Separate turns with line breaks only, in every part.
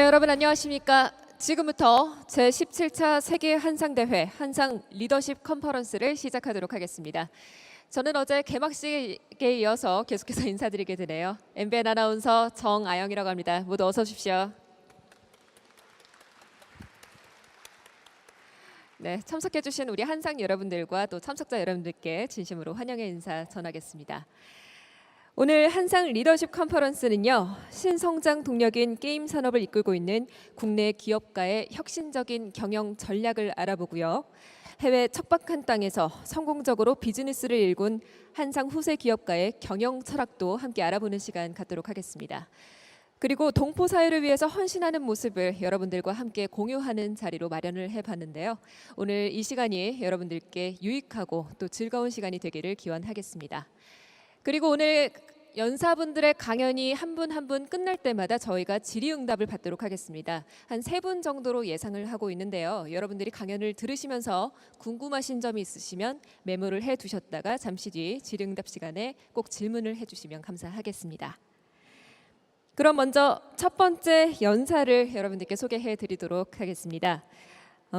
여러분 안녕하십니까? 지금부터 제17차 세계 한상대회 한상 리더십 컨퍼런스를 시작하도록 하겠습니다. 저는 어제 개막식에 이어서 계속해서 인사드리게 되네요. MBN 아나운서 정아영이라고 합니다. 모두 어서 오십시오. 네, 참석해주신 우리 한상 여러분들과 또 참석자 여러분들께 진심으로 환영의 인사 전하겠습니다. 오늘 한상 리더십 컨퍼런스는요, 신성장 동력인 게임 산업을 이끌고 있는 국내 기업가의 혁신적인 경영 전략을 알아보고요, 해외 척박한 땅에서 성공적으로 비즈니스를 일군 한상 후세 기업가의 경영 철학도 함께 알아보는 시간 갖도록 하겠습니다. 그리고 동포 사회를 위해서 헌신하는 모습을 여러분들과 함께 공유하는 자리로 마련을 해봤는데요. 오늘 이 시간이 여러분들께 유익하고 또 즐거운 시간이 되기를 기원하겠습니다. 그리고 오늘 연사분들의 강연이 한 분 한 분 끝날 때마다 저희가 질의응답을 받도록 하겠습니다. 한 3분 정도로 예상을 하고 있는데요. 여러분들이 강연을 들으시면서 궁금하신 점이 있으시면 메모를 해두셨다가 잠시 뒤 질의응답 시간에 꼭 질문을 해주시면 감사하겠습니다. 그럼 먼저 첫 번째 연사를 여러분들께 소개해 드리도록 하겠습니다.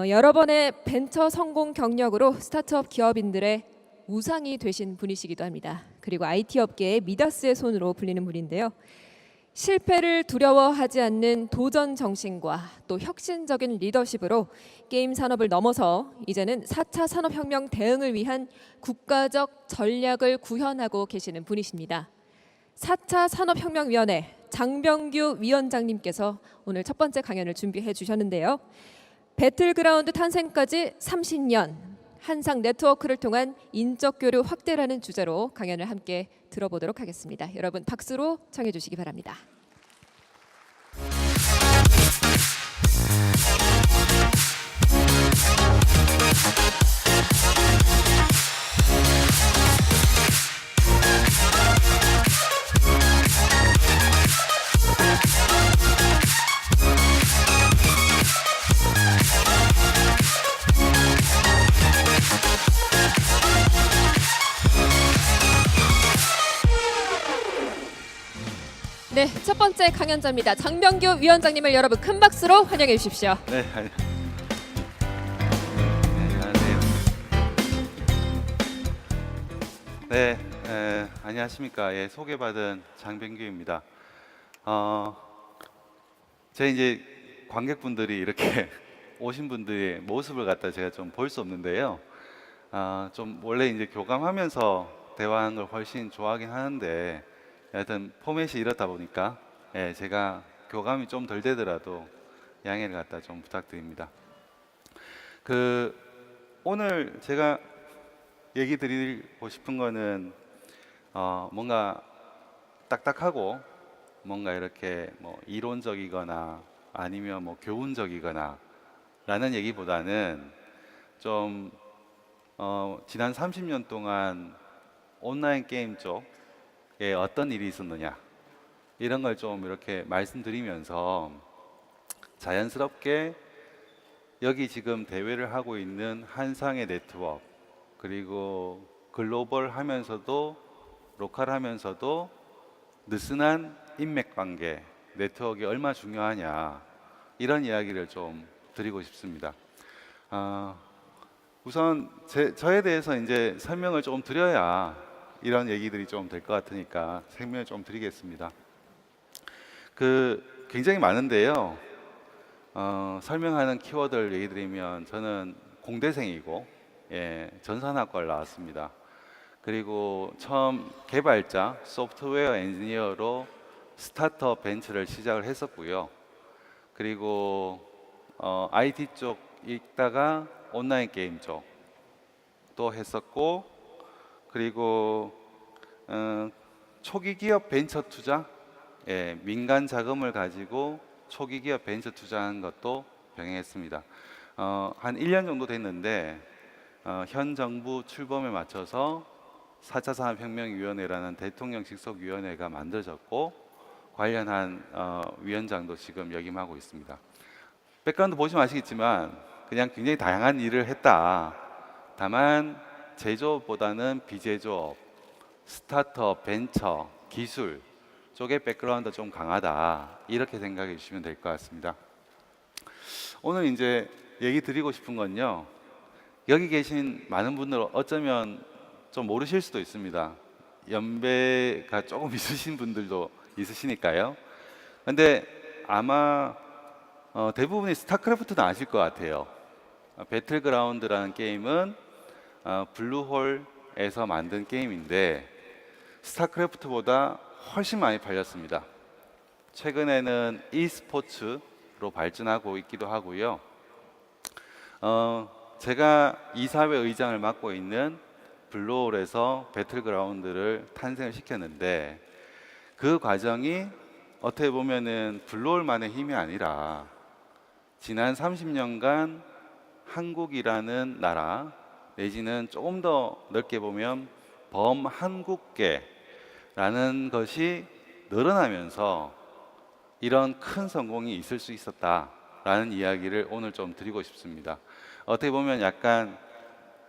여러 번의 벤처 성공 경력으로 스타트업 기업인들의 우상이 되신 분이시기도 합니다. 그리고 IT 업계의 미다스의 손으로 불리는 분인데요. 실패를 두려워하지 않는 도전 정신과 또 혁신적인 리더십으로 게임 산업을 넘어서 이제는 4차 산업혁명 대응을 위한 국가적 전략을 구현하고 계시는 분이십니다. 4차 산업혁명위원회 장병규 위원장님께서 오늘 첫 번째 강연을 준비해 주셨는데요. 배틀그라운드 탄생까지 30년, 한상 네트워크를 통한 인적 교류 확대라는 주제로 강연을 함께 들어보도록 하겠습니다. 여러분 박수로 청해 주시기 바랍니다. 네, 첫 번째 강연자입니다. 장병규 위원장님을 여러분 큰 박수로 환영해 주십시오.
네, 안녕하세요. 네, 안녕하십니까. 예, 소개받은 장병규입니다. 제 이제 관객분들이 이렇게 오신 분들의 모습을 갖다 제가 좀 볼 수 없는데요. 좀 원래 이제 교감하면서 대화하는 걸 훨씬 좋아하긴 하는데, 하여튼 포맷이 이렇다 보니까 제가 교감이 좀 덜 되더라도 양해를 갖다 좀 부탁드립니다. 오늘 제가 얘기 드리고 싶은 거는 뭔가 딱딱하고 뭔가 이렇게 뭐 이론적이거나 아니면 뭐 교훈적이거나 라는 얘기보다는 좀 지난 30년 동안 온라인 게임 쪽에 어떤 일이 있었느냐 이런 걸 좀 이렇게 말씀드리면서 자연스럽게 여기 지금 대회를 하고 있는 한상의 네트워크, 그리고 글로벌 하면서도 로컬 하면서도 느슨한 인맥 관계, 네트워크가 얼마나 중요하냐 이런 이야기를 좀 드리고 싶습니다. 우선 저에 대해서 이제 설명을 좀 드려야 이런 얘기들이 좀 될 것 같으니까 설명을 좀 드리겠습니다. 굉장히 많은데요. 설명하는 키워드를 얘기 드리면 저는 공대생이고 전산학과를 나왔습니다. 그리고 처음 개발자, 소프트웨어 엔지니어로 스타트업 벤처를 시작을 했었고요. 그리고 IT 쪽 있다가 온라인 게임 쪽도 했었고, 그리고 초기 기업 벤처 투자, 민간 자금을 가지고 초기 기업 벤처 투자한 것도 병행했습니다. 한 1년 정도 됐는데 현 정부 출범에 맞춰서 4차 산업혁명위원회라는 대통령 직속위원회가 만들어졌고 관련한 위원장도 지금 역임하고 있습니다. 백그라운드 보시면 아시겠지만 그냥 굉장히 다양한 일을 했다. 다만 제조업보다는 비제조업, 스타트업, 벤처, 기술 쪽의 백그라운드가 좀 강하다 이렇게 생각해 주시면 될 것 같습니다. 오늘 이제 얘기 드리고 싶은 건요, 여기 계신 많은 분들 어쩌면 좀 모르실 수도 있습니다. 연배가 조금 있으신 분들도 있으시니까요. 근데 아마 대부분이 스타크래프트는 아실 것 같아요. 배틀그라운드라는 게임은 블루홀에서 만든 게임인데 스타크래프트보다 훨씬 많이 팔렸습니다. 최근에는 e스포츠로 발전하고 있기도 하고요. 제가 이사회 의장을 맡고 있는 블루홀에서 배틀그라운드를 탄생을 시켰는데 그 과정이 어떻게 보면은 블루홀만의 힘이 아니라 지난 30년간 한국이라는 나라 내지는 조금 더 넓게 보면 범한국계라는 것이 늘어나면서 이런 큰 성공이 있을 수 있었다라는 이야기를 오늘 좀 드리고 싶습니다. 어떻게 보면 약간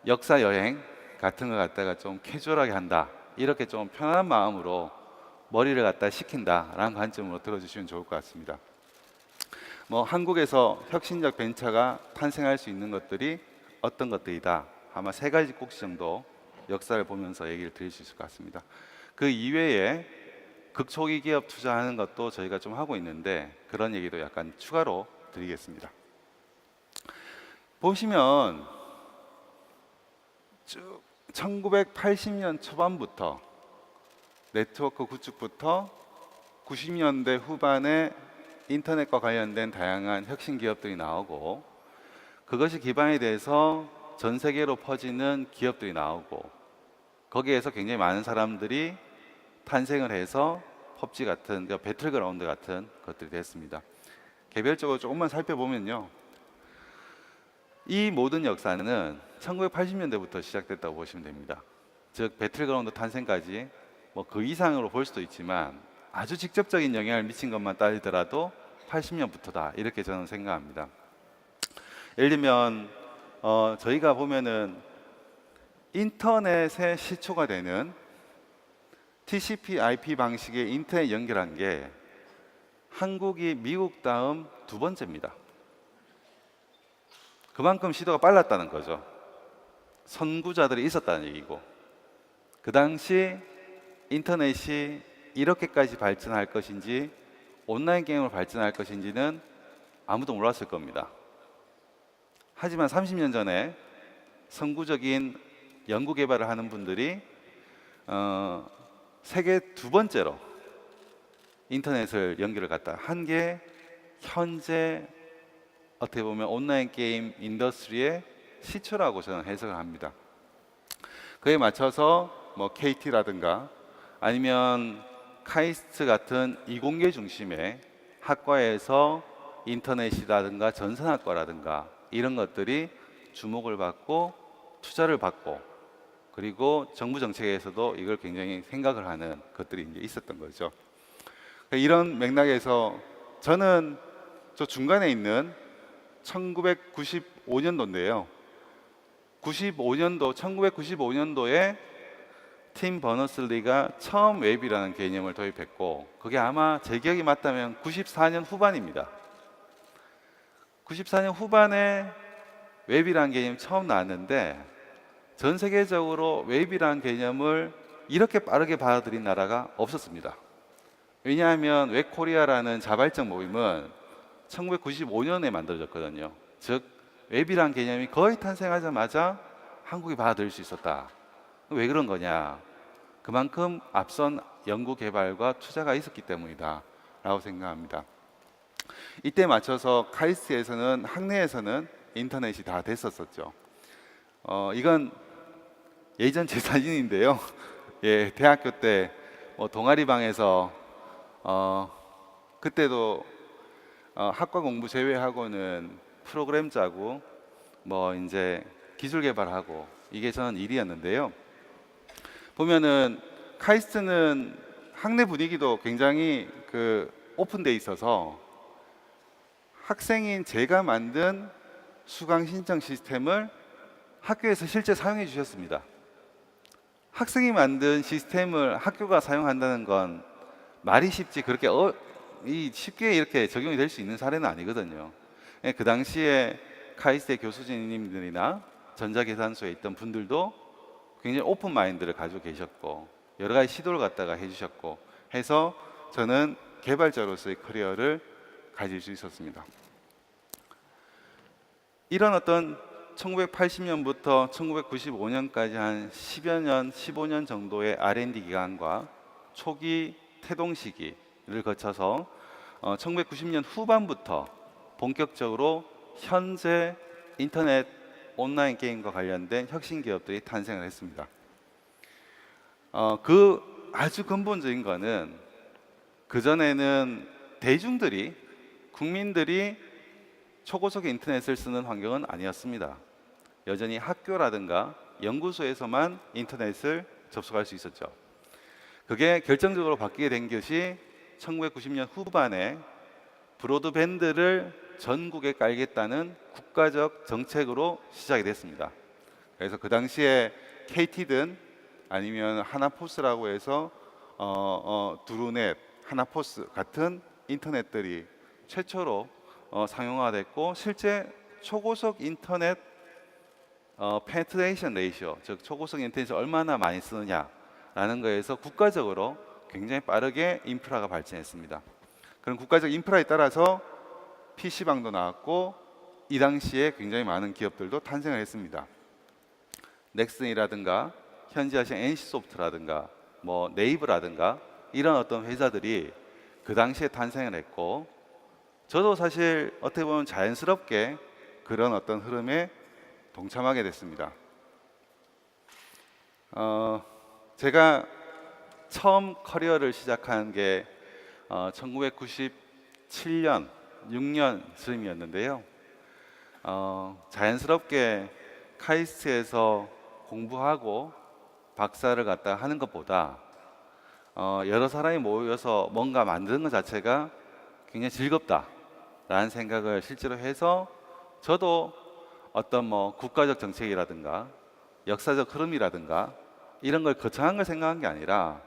역사 여행 같은 거 갖다가 좀 캐주얼하게 한다, 이렇게 좀 편안한 마음으로 머리를 갖다 식힌다라는 관점으로 들어주시면 좋을 것 같습니다. 한국에서 혁신적 벤처가 탄생할 수 있는 것들이 어떤 것들이다, 아마 세 가지 꼭지 정도 역사를 보면서 얘기를 드릴 수 있을 것 같습니다. 그 이외에 극초기 기업 투자하는 것도 저희가 좀 하고 있는데 그런 얘기도 약간 추가로 드리겠습니다. 보시면 쭉 1980년 초반부터 네트워크 구축부터 90년대 후반에 인터넷과 관련된 다양한 혁신 기업들이 나오고 그것이 기반이 돼서 전 세계로 퍼지는 기업들이 나오고 거기에서 굉장히 많은 사람들이 탄생을 해서 펍지 같은 배틀그라운드 같은 것들이 됐습니다. 개별적으로 조금만 살펴보면요, 이 모든 역사는 1980년대부터 시작됐다고 보시면 됩니다. 즉 배틀그라운드 탄생까지 그 이상으로 볼 수도 있지만 아주 직접적인 영향을 미친 것만 따지더라도 80년부터다 이렇게 저는 생각합니다. 예를 들면 저희가 보면은 인터넷의 시초가 되는 TCP/IP 방식의 인터넷 연결한 게 한국이 미국 다음 두 번째입니다. 그만큼 시도가 빨랐다는 거죠. 선구자들이 있었다는 얘기고, 그 당시 인터넷이 이렇게까지 발전할 것인지 온라인 게임으로 발전할 것인지는 아무도 몰랐을 겁니다. 하지만 30년 전에 선구적인 연구 개발을 하는 분들이 세계 두 번째로 인터넷을 연결을 갖다 한 게 현재 어떻게 보면 온라인 게임 인더스트리의 시초라고 저는 해석을 합니다. 그에 맞춰서 KT라든가 아니면 카이스트 같은 이공계 중심의 학과에서 인터넷이라든가 전산학과라든가 이런 것들이 주목을 받고 투자를 받고 그리고 정부 정책에서도 이걸 굉장히 생각을 하는 것들이 이제 있었던 거죠. 이런 맥락에서 저는 저 중간에 있는 1995년도인데요. 1995년도에 팀 버너슬리가 처음 웹이라는 개념을 도입했고 그게 아마 제 기억이 맞다면 94년 후반입니다. 94년 후반에 웹이라는 개념이 처음 나왔는데 전 세계적으로 웹이라는 개념을 이렇게 빠르게 받아들인 나라가 없었습니다. 왜냐하면 웹코리아라는 자발적 모임은 1995년에 만들어졌거든요. 즉 웹이라는 개념이 거의 탄생하자마자 한국이 받아들일 수 있었다. 왜 그런 거냐? 그만큼 앞선 연구 개발과 투자가 있었기 때문이다 라고 생각합니다. 이때 맞춰서 카이스트에서는 학내에서는 인터넷이 다 됐었었죠. 이건 예전 제 사진인데요. 예, 대학교 때 동아리 방에서 그때도 학과 공부 제외하고는 프로그램 짜고 이제 기술 개발하고 이게 저는 일이었는데요. 보면은 카이스트는 학내 분위기도 굉장히 오픈돼 있어서 학생인 제가 만든 수강 신청 시스템을 학교에서 실제 사용해 주셨습니다. 학생이 만든 시스템을 학교가 사용한다는 건 말이 쉽지 그렇게 쉽게 이렇게 적용이 될 수 있는 사례는 아니거든요. 예, 그 당시에 카이스트의 교수님들이나 전자계산소에 있던 분들도 굉장히 오픈 마인드를 가지고 계셨고 여러 가지 시도를 갖다가 해주셨고 해서 저는 개발자로서의 커리어를 가질 수 있었습니다. 이런 어떤 1980년부터 1995년까지 한 10여 년, 15년 정도의 R&D 기간과 초기 태동 시기를 거쳐서 1990년 후반부터 본격적으로 현재 인터넷 온라인 게임과 관련된 혁신 기업들이 탄생을 했습니다. 그 아주 근본적인 거는 그전에는 대중들이 국민들이 초고속의 인터넷을 쓰는 환경은 아니었습니다. 여전히 학교라든가 연구소에서만 인터넷을 접속할 수 있었죠. 그게 결정적으로 바뀌게 된 것이 1990년 후반에 브로드밴드를 전국에 깔겠다는 국가적 정책으로 시작이 됐습니다. 그래서 그 당시에 KT든 아니면 하나포스라고 해서 두루넷, 하나포스 같은 인터넷들이 최초로 상용화됐고 실제 초고속 인터넷 페네트레이션 레이시오, 즉 초고속 인터넷을 얼마나 많이 쓰느냐라는 거에서 국가적으로 굉장히 빠르게 인프라가 발전했습니다. 그런 국가적 인프라에 따라서 PC방도 나왔고 이 당시에 굉장히 많은 기업들도 탄생을 했습니다. 넥슨이라든가 현지 아시아 NC소프트라든가 뭐 네이버라든가 이런 어떤 회사들이 그 당시에 탄생을 했고 저도 사실 어떻게 보면 자연스럽게 그런 어떤 흐름에 동참하게 됐습니다. 제가 처음 커리어를 시작한 게 1997년, 6년쯤이었는데요. 자연스럽게 카이스트에서 공부하고 박사를 갖다 하는 것보다 여러 사람이 모여서 뭔가 만드는 것 자체가 굉장히 즐겁다라는 생각을 실제로 해서 저도 어떤 뭐 국가적 정책이라든가 역사적 흐름이라든가 이런 걸 거창한 걸 생각한 게 아니라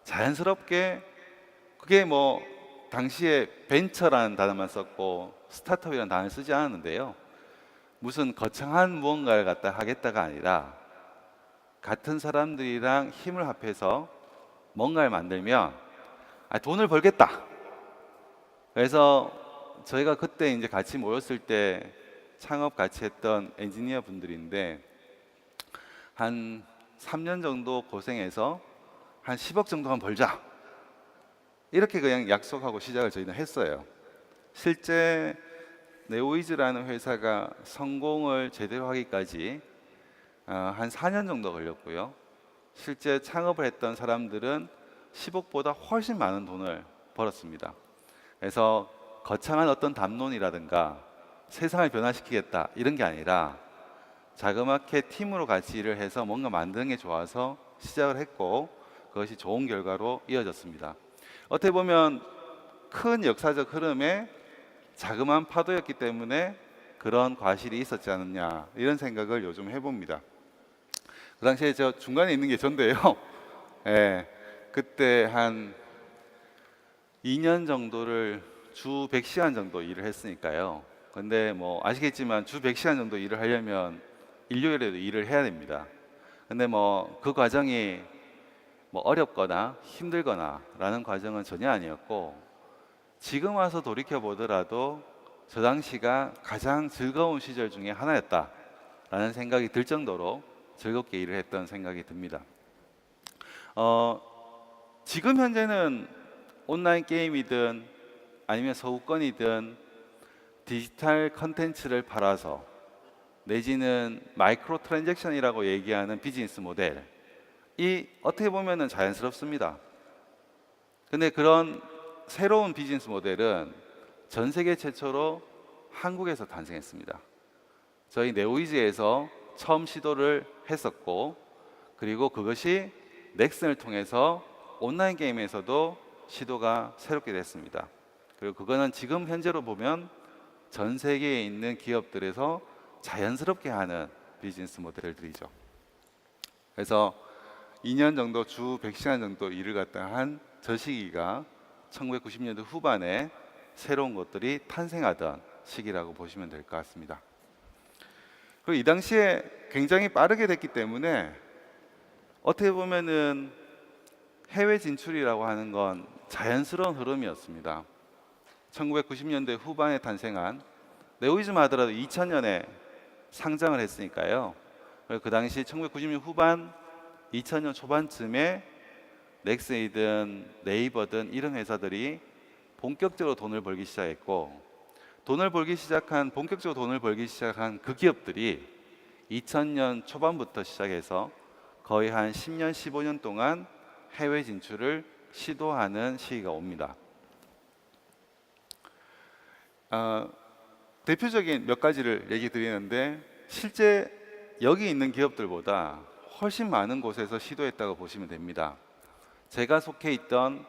자연스럽게 그게 뭐 당시에 벤처라는 단어만 썼고 스타트업이라는 단어를 쓰지 않았는데요. 무슨 거창한 무언가를 갖다 하겠다가 아니라 같은 사람들이랑 힘을 합해서 뭔가를 만들면 돈을 벌겠다. 그래서 저희가 그때 이제 같이 모였을 때 창업 같이 했던 엔지니어 분들인데 한 3년 정도 고생해서 한 10억 정도만 벌자. 이렇게 그냥 약속하고 시작을 저희는 했어요. 실제 네오이즈라는 회사가 성공을 제대로 하기까지 한 4년 정도 걸렸고요. 실제 창업을 했던 사람들은 10억보다 훨씬 많은 돈을 벌었습니다. 그래서 거창한 어떤 담론이라든가 세상을 변화시키겠다 이런 게 아니라 자그맣게 팀으로 같이 일을 해서 뭔가 만드는 게 좋아서 시작을 했고 그것이 좋은 결과로 이어졌습니다. 어떻게 보면 큰 역사적 흐름에 자그마한 파도였기 때문에 그런 과실이 있었지 않느냐 이런 생각을 요즘 해봅니다. 그 당시에 저 중간에 있는 게 전데요. 예, 그때 한 2년 정도를 주 100시간 정도 일을 했으니까요. 근데 뭐 아시겠지만 주 100시간 정도 일을 하려면 일요일에도 일을 해야 됩니다. 근데 뭐 그 과정이 뭐 어렵거나 힘들거나 라는 과정은 전혀 아니었고 지금 와서 돌이켜 보더라도 저 당시가 가장 즐거운 시절 중에 하나였다 라는 생각이 들 정도로 즐겁게 일을 했던 생각이 듭니다. 지금 현재는 온라인 게임이든 아니면 서구권이든 디지털 컨텐츠를 팔아서 내지는 마이크로 트랜잭션이라고 얘기하는 비즈니스 모델이 어떻게 보면은 자연스럽습니다. 근데 그런 새로운 비즈니스 모델은 전 세계 최초로 한국에서 탄생했습니다. 저희 네오이즈에서 처음 시도를 했었고 그리고 그것이 넥슨을 통해서 온라인 게임에서도 시도가 새롭게 됐습니다. 그리고 그거는 지금 현재로 보면 전 세계에 있는 기업들에서 자연스럽게 하는 비즈니스 모델들이죠. 그래서 2년 정도 주 100시간 정도 일을 갖다 한 저 시기가 1990년대 후반에 새로운 것들이 탄생하던 시기라고 보시면 될 것 같습니다. 그리고 이 당시에 굉장히 빠르게 됐기 때문에 어떻게 보면은 해외 진출이라고 하는 건 자연스러운 흐름이었습니다. 1990년대 후반에 탄생한 네오이즈만 하더라도 2000년에 상장을 했으니까요. 그 당시 1990년 후반, 2000년 초반쯤에 넥슨이든 네이버든 이런 회사들이 본격적으로 돈을 벌기 시작했고, 본격적으로 돈을 벌기 시작한 그 기업들이 2000년 초반부터 시작해서 거의 한 10년, 15년 동안 해외 진출을 시도하는 시기가 옵니다. 대표적인 몇 가지를 얘기 드리는데, 실제 여기 있는 기업들보다 훨씬 많은 곳에서 시도했다고 보시면 됩니다. 제가 속해 있던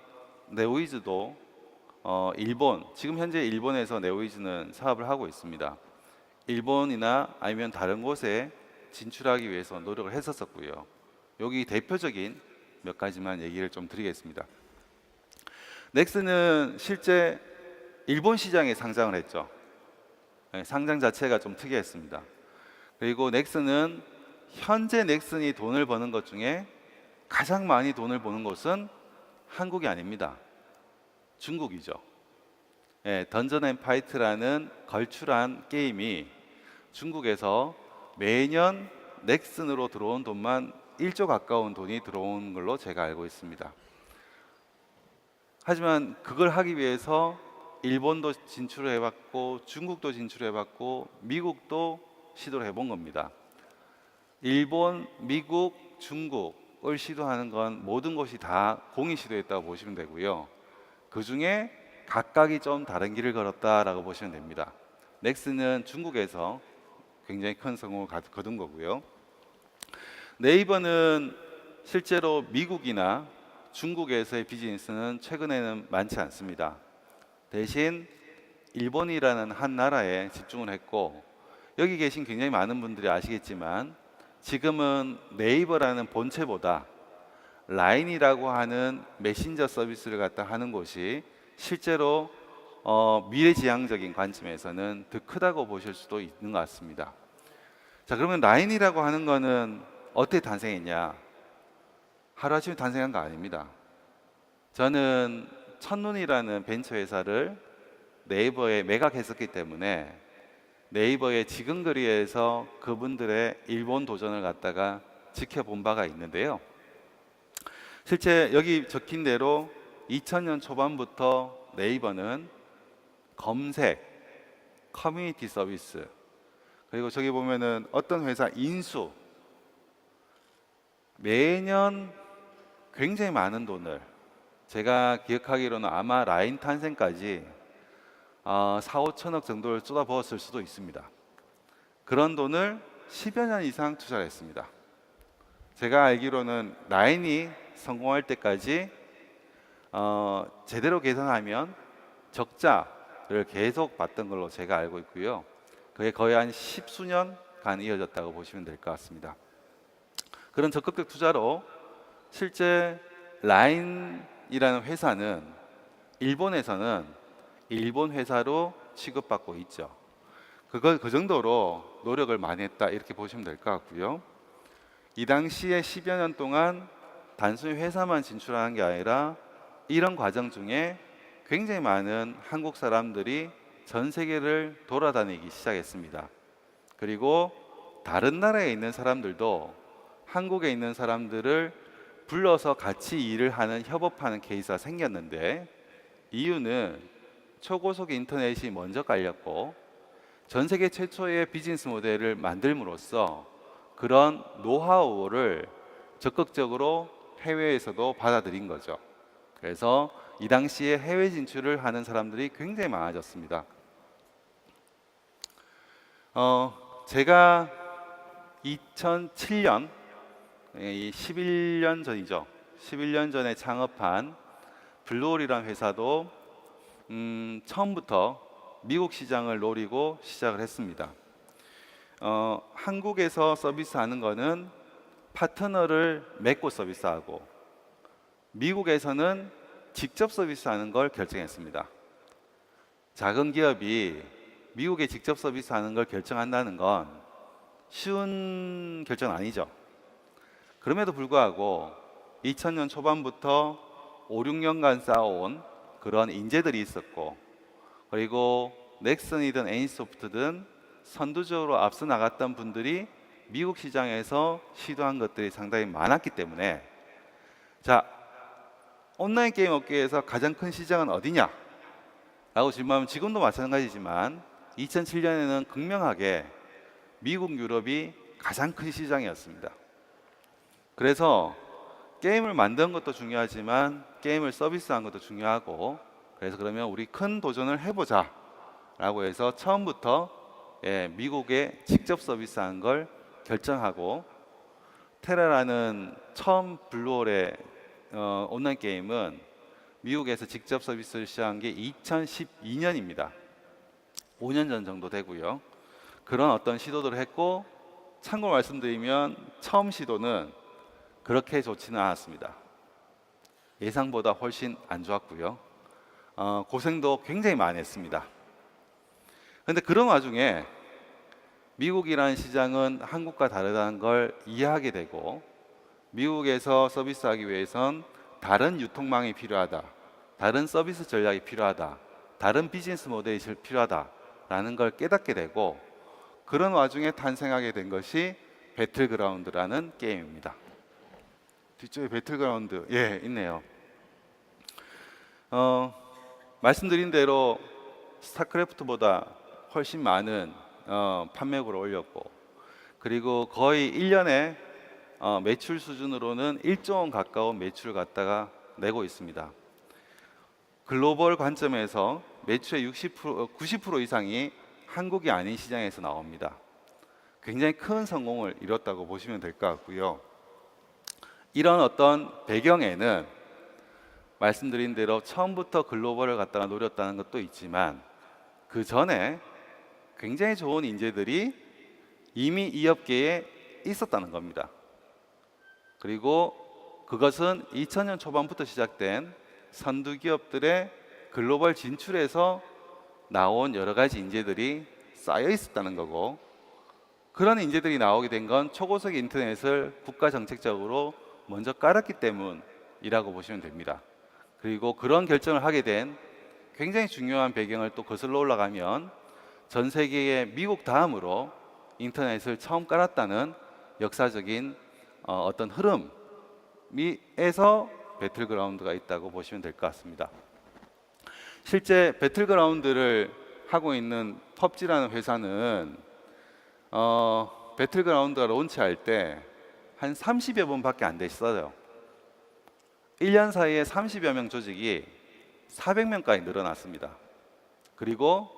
네오이즈도 지금 현재 일본에서 네오이즈는 사업을 하고 있습니다. 일본이나 아니면 다른 곳에 진출하기 위해서 노력을 했었고요. 여기 대표적인 몇 가지만 얘기를 좀 드리겠습니다. 넥슨은 실제 일본 시장에 상장을 했죠. 상장 자체가 좀 특이했습니다. 그리고 넥슨은 현재 넥슨이 돈을 버는 것 중에 가장 많이 돈을 버는 곳은 한국이 아닙니다. 중국이죠. 던전 앤 파이트라는 걸출한 게임이 중국에서 매년 넥슨으로 들어온 돈만 1조 가까운 돈이 들어온 걸로 제가 알고 있습니다. 하지만 그걸 하기 위해서 일본도 진출을 해봤고, 중국도 진출을 해봤고, 미국도 시도를 해본 겁니다. 일본, 미국, 중국을 시도하는 건 모든 곳이 다 공이 시도했다고 보시면 되고요. 그 중에 각각이 좀 다른 길을 걸었다라고 보시면 됩니다. 넥슨은 중국에서 굉장히 큰 성공을 거둔 거고요. 네이버는 실제로 미국이나 중국에서의 비즈니스는 최근에는 많지 않습니다. 대신 일본이라는 한 나라에 집중을 했고, 여기 계신 굉장히 많은 분들이 아시겠지만 지금은 네이버라는 본체보다 라인이라고 하는 메신저 서비스를 갖다 하는 곳이 실제로 미래지향적인 관점에서는 더 크다고 보실 수도 있는 것 같습니다. 자, 그러면 라인이라고 하는 거는 어떻게 탄생했냐? 하루아침에 탄생한 거 아닙니다. 저는 첫눈이라는 벤처 회사를 네이버에 매각했었기 때문에 네이버의 지금 거리에서 그분들의 일본 도전을 갖다가 지켜본 바가 있는데요. 실제 여기 적힌 대로 2000년 초반부터 네이버는 검색, 커뮤니티 서비스, 그리고 저기 보면은 어떤 회사 인수, 매년 굉장히 많은 돈을, 제가 기억하기로는 아마 라인 탄생까지 4, 5천억 정도를 쏟아부었을 수도 있습니다. 그런 돈을 10여 년 이상 투자를 했습니다. 제가 알기로는 라인이 성공할 때까지 제대로 계산하면 적자를 계속 봤던 걸로 제가 알고 있고요. 그게 거의 한 10수년간 이어졌다고 보시면 될 것 같습니다. 그런 적극적 투자로 실제 라인이라는 회사는 일본에서는 일본 회사로 취급받고 있죠. 그 정도로 노력을 많이 했다, 이렇게 보시면 될 것 같고요. 이 당시에 10여 년 동안 단순히 회사만 진출하는 게 아니라 이런 과정 중에 굉장히 많은 한국 사람들이 전 세계를 돌아다니기 시작했습니다. 그리고 다른 나라에 있는 사람들도 한국에 있는 사람들을 불러서 같이 일을 하는, 협업하는 케이스가 생겼는데, 이유는 초고속 인터넷이 먼저 깔렸고 전 세계 최초의 비즈니스 모델을 만들므로써 그런 노하우를 적극적으로 해외에서도 받아들인 거죠. 그래서 이 당시에 해외 진출을 하는 사람들이 굉장히 많아졌습니다. 제가 2007년, 11년 전이죠. 11년 전에 창업한 블루홀이라는 회사도 처음부터 미국 시장을 노리고 시작을 했습니다. 한국에서 서비스하는 거는 파트너를 맺고 서비스하고, 미국에서는 직접 서비스하는 걸 결정했습니다. 작은 기업이 미국에 직접 서비스하는 걸 결정한다는 건 쉬운 결정은 아니죠. 그럼에도 불구하고 2000년 초반부터 5, 6년간 쌓아온 그런 인재들이 있었고, 그리고 넥슨이든 애니소프트든 선두적으로 앞서 나갔던 분들이 미국 시장에서 시도한 것들이 상당히 많았기 때문에, 자, 온라인 게임 업계에서 가장 큰 시장은 어디냐? 라고 질문하면 지금도 마찬가지지만 2007년에는 극명하게 미국, 유럽이 가장 큰 시장이었습니다. 그래서 게임을 만든 것도 중요하지만 게임을 서비스한 것도 중요하고, 그래서 그러면 우리 큰 도전을 해보자 라고 해서 처음부터 미국에 직접 서비스한 걸 결정하고, 테라라는 처음 블루홀의 온라인 게임은 미국에서 직접 서비스를 시작한 게 2012년입니다. 5년 전 정도 되고요. 그런 어떤 시도들을 했고, 참고로 말씀드리면 처음 시도는 그렇게 좋지는 않았습니다. 예상보다 훨씬 안 좋았고요. 고생도 굉장히 많이 했습니다. 그런데 그런 와중에 미국이라는 시장은 한국과 다르다는 걸 이해하게 되고, 미국에서 서비스하기 위해선 다른 유통망이 필요하다, 다른 서비스 전략이 필요하다, 다른 비즈니스 모델이 필요하다라는 걸 깨닫게 되고, 그런 와중에 탄생하게 된 것이 배틀그라운드라는 게임입니다. 뒤쪽에 배틀그라운드 있네요. 말씀드린 대로 스타크래프트보다 훨씬 많은 판매고를 올렸고, 그리고 거의 1년에 매출 수준으로는 1조 원 가까운 매출을 갖다가 내고 있습니다. 글로벌 관점에서 매출의 90% 이상이 한국이 아닌 시장에서 나옵니다. 굉장히 큰 성공을 이뤘다고 보시면 될 것 같고요. 이런 어떤 배경에는 말씀드린 대로 처음부터 글로벌을 갖다가 노렸다는 것도 있지만, 그 전에 굉장히 좋은 인재들이 이미 이 업계에 있었다는 겁니다. 그리고 그것은 2000년 초반부터 시작된 선두 기업들의 글로벌 진출에서 나온 여러 가지 인재들이 쌓여 있었다는 거고, 그런 인재들이 나오게 된 건 초고속 인터넷을 국가 정책적으로 먼저 깔았기 때문이라고 보시면 됩니다. 그리고 그런 결정을 하게 된 굉장히 중요한 배경을 또 거슬러 올라가면, 전 세계의 미국 다음으로 인터넷을 처음 깔았다는 역사적인 어떤 흐름에서 배틀그라운드가 있다고 보시면 될 것 같습니다. 실제 배틀그라운드를 하고 있는 펍지라는 회사는 배틀그라운드가 론치할 때 한 30여 번밖에 안 됐어요. 1년 사이에 30여 명 조직이 400명까지 늘어났습니다. 그리고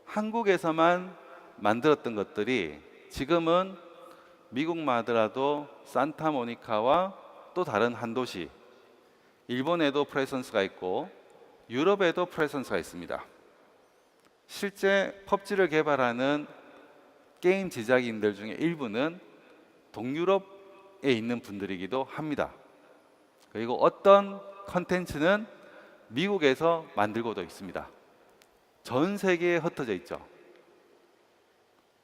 한국에서만 만들었던 것들이 지금은 미국만 하더라도 산타모니카와 또 다른 한 도시, 일본에도 프레선스가 있고 유럽에도 프레선스가 있습니다. 실제 펍지를 개발하는 게임 제작인들 중에 일부는 동유럽에 있는 분들이기도 합니다. 그리고 어떤 컨텐츠는 미국에서 만들고도 있습니다. 전 세계에 흩어져 있죠.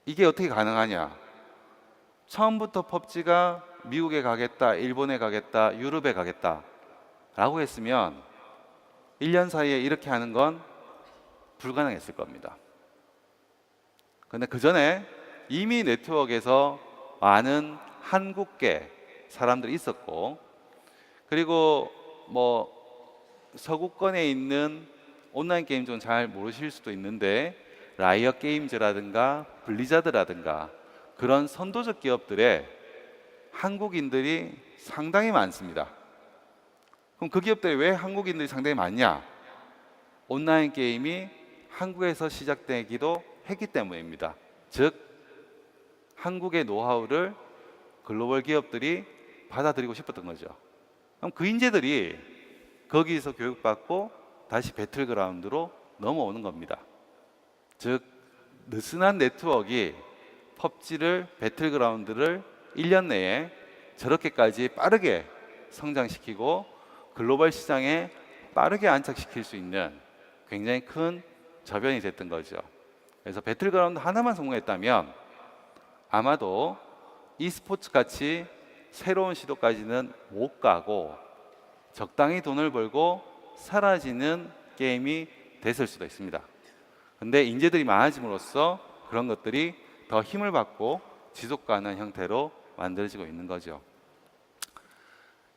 이게 어떻게 가능하냐? 처음부터 펍지가 미국에 가겠다, 일본에 가겠다, 유럽에 가겠다 라고 했으면 1년 사이에 이렇게 하는 건 불가능했을 겁니다. 그런데 그 전에 이미 네트워크에서 많은 한국계 사람들이 있었고, 그리고 서구권에 있는 온라인 게임 좀 잘 모르실 수도 있는데, 라이엇 게임즈라든가 블리자드라든가 그런 선도적 기업들의 한국인들이 상당히 많습니다. 그럼 그 기업들이 왜 한국인들이 상당히 많냐? 온라인 게임이 한국에서 시작되기도 했기 때문입니다. 즉, 한국의 노하우를 글로벌 기업들이 받아들이고 싶었던 거죠. 그럼 그 인재들이 거기서 교육받고 다시 배틀그라운드로 넘어오는 겁니다. 즉, 느슨한 네트워크가 펍지를, 배틀그라운드를 1년 내에 저렇게까지 빠르게 성장시키고 글로벌 시장에 빠르게 안착시킬 수 있는 굉장히 큰 저변이 됐던 거죠. 그래서 배틀그라운드 하나만 성공했다면 아마도 e스포츠 같이 새로운 시도까지는 못 가고 적당히 돈을 벌고 사라지는 게임이 됐을 수도 있습니다. 근데 인재들이 많아짐으로써 그런 것들이 더 힘을 받고 지속 가능한 형태로 만들어지고 있는 거죠.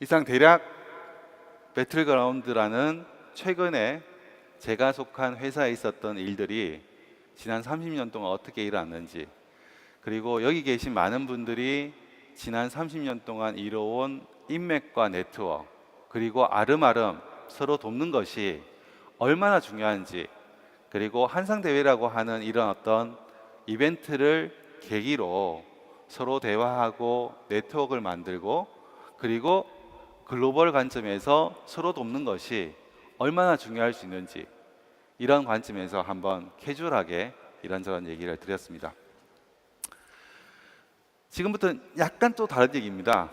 이상 대략 배틀그라운드라는 최근에 제가 속한 회사에 있었던 일들이 지난 30년 동안 어떻게 일어났는지, 그리고 여기 계신 많은 분들이 지난 30년 동안 이뤄온 인맥과 네트워크, 그리고 아름아름 서로 돕는 것이 얼마나 중요한지, 그리고 한상대회라고 하는 이런 어떤 이벤트를 계기로 서로 대화하고 네트워크를 만들고, 그리고 글로벌 관점에서 서로 돕는 것이 얼마나 중요할 수 있는지, 이런 관점에서 한번 캐주얼하게 이런저런 얘기를 드렸습니다. 지금부터는 약간 또 다른 얘기입니다.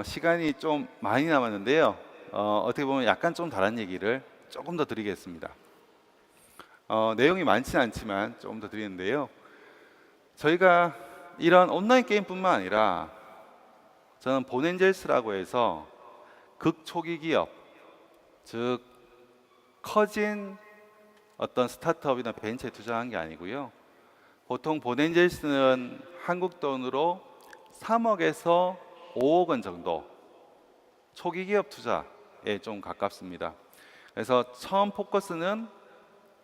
시간이 좀 많이 남았는데요. 어떻게 보면 약간 좀 다른 얘기를 조금 더 드리겠습니다. 내용이 많지는 않지만 조금 더 드리는데요. 저희가 이런 온라인 게임뿐만 아니라 저는 본엔젤스라고 해서 극초기 기업, 즉 커진 어떤 스타트업이나 벤처에 투자한 게 아니고요. 보통 본엔젤스는 한국 돈으로 3억에서 5억 원 정도 초기 기업 투자에 좀 가깝습니다. 그래서 처음 포커스는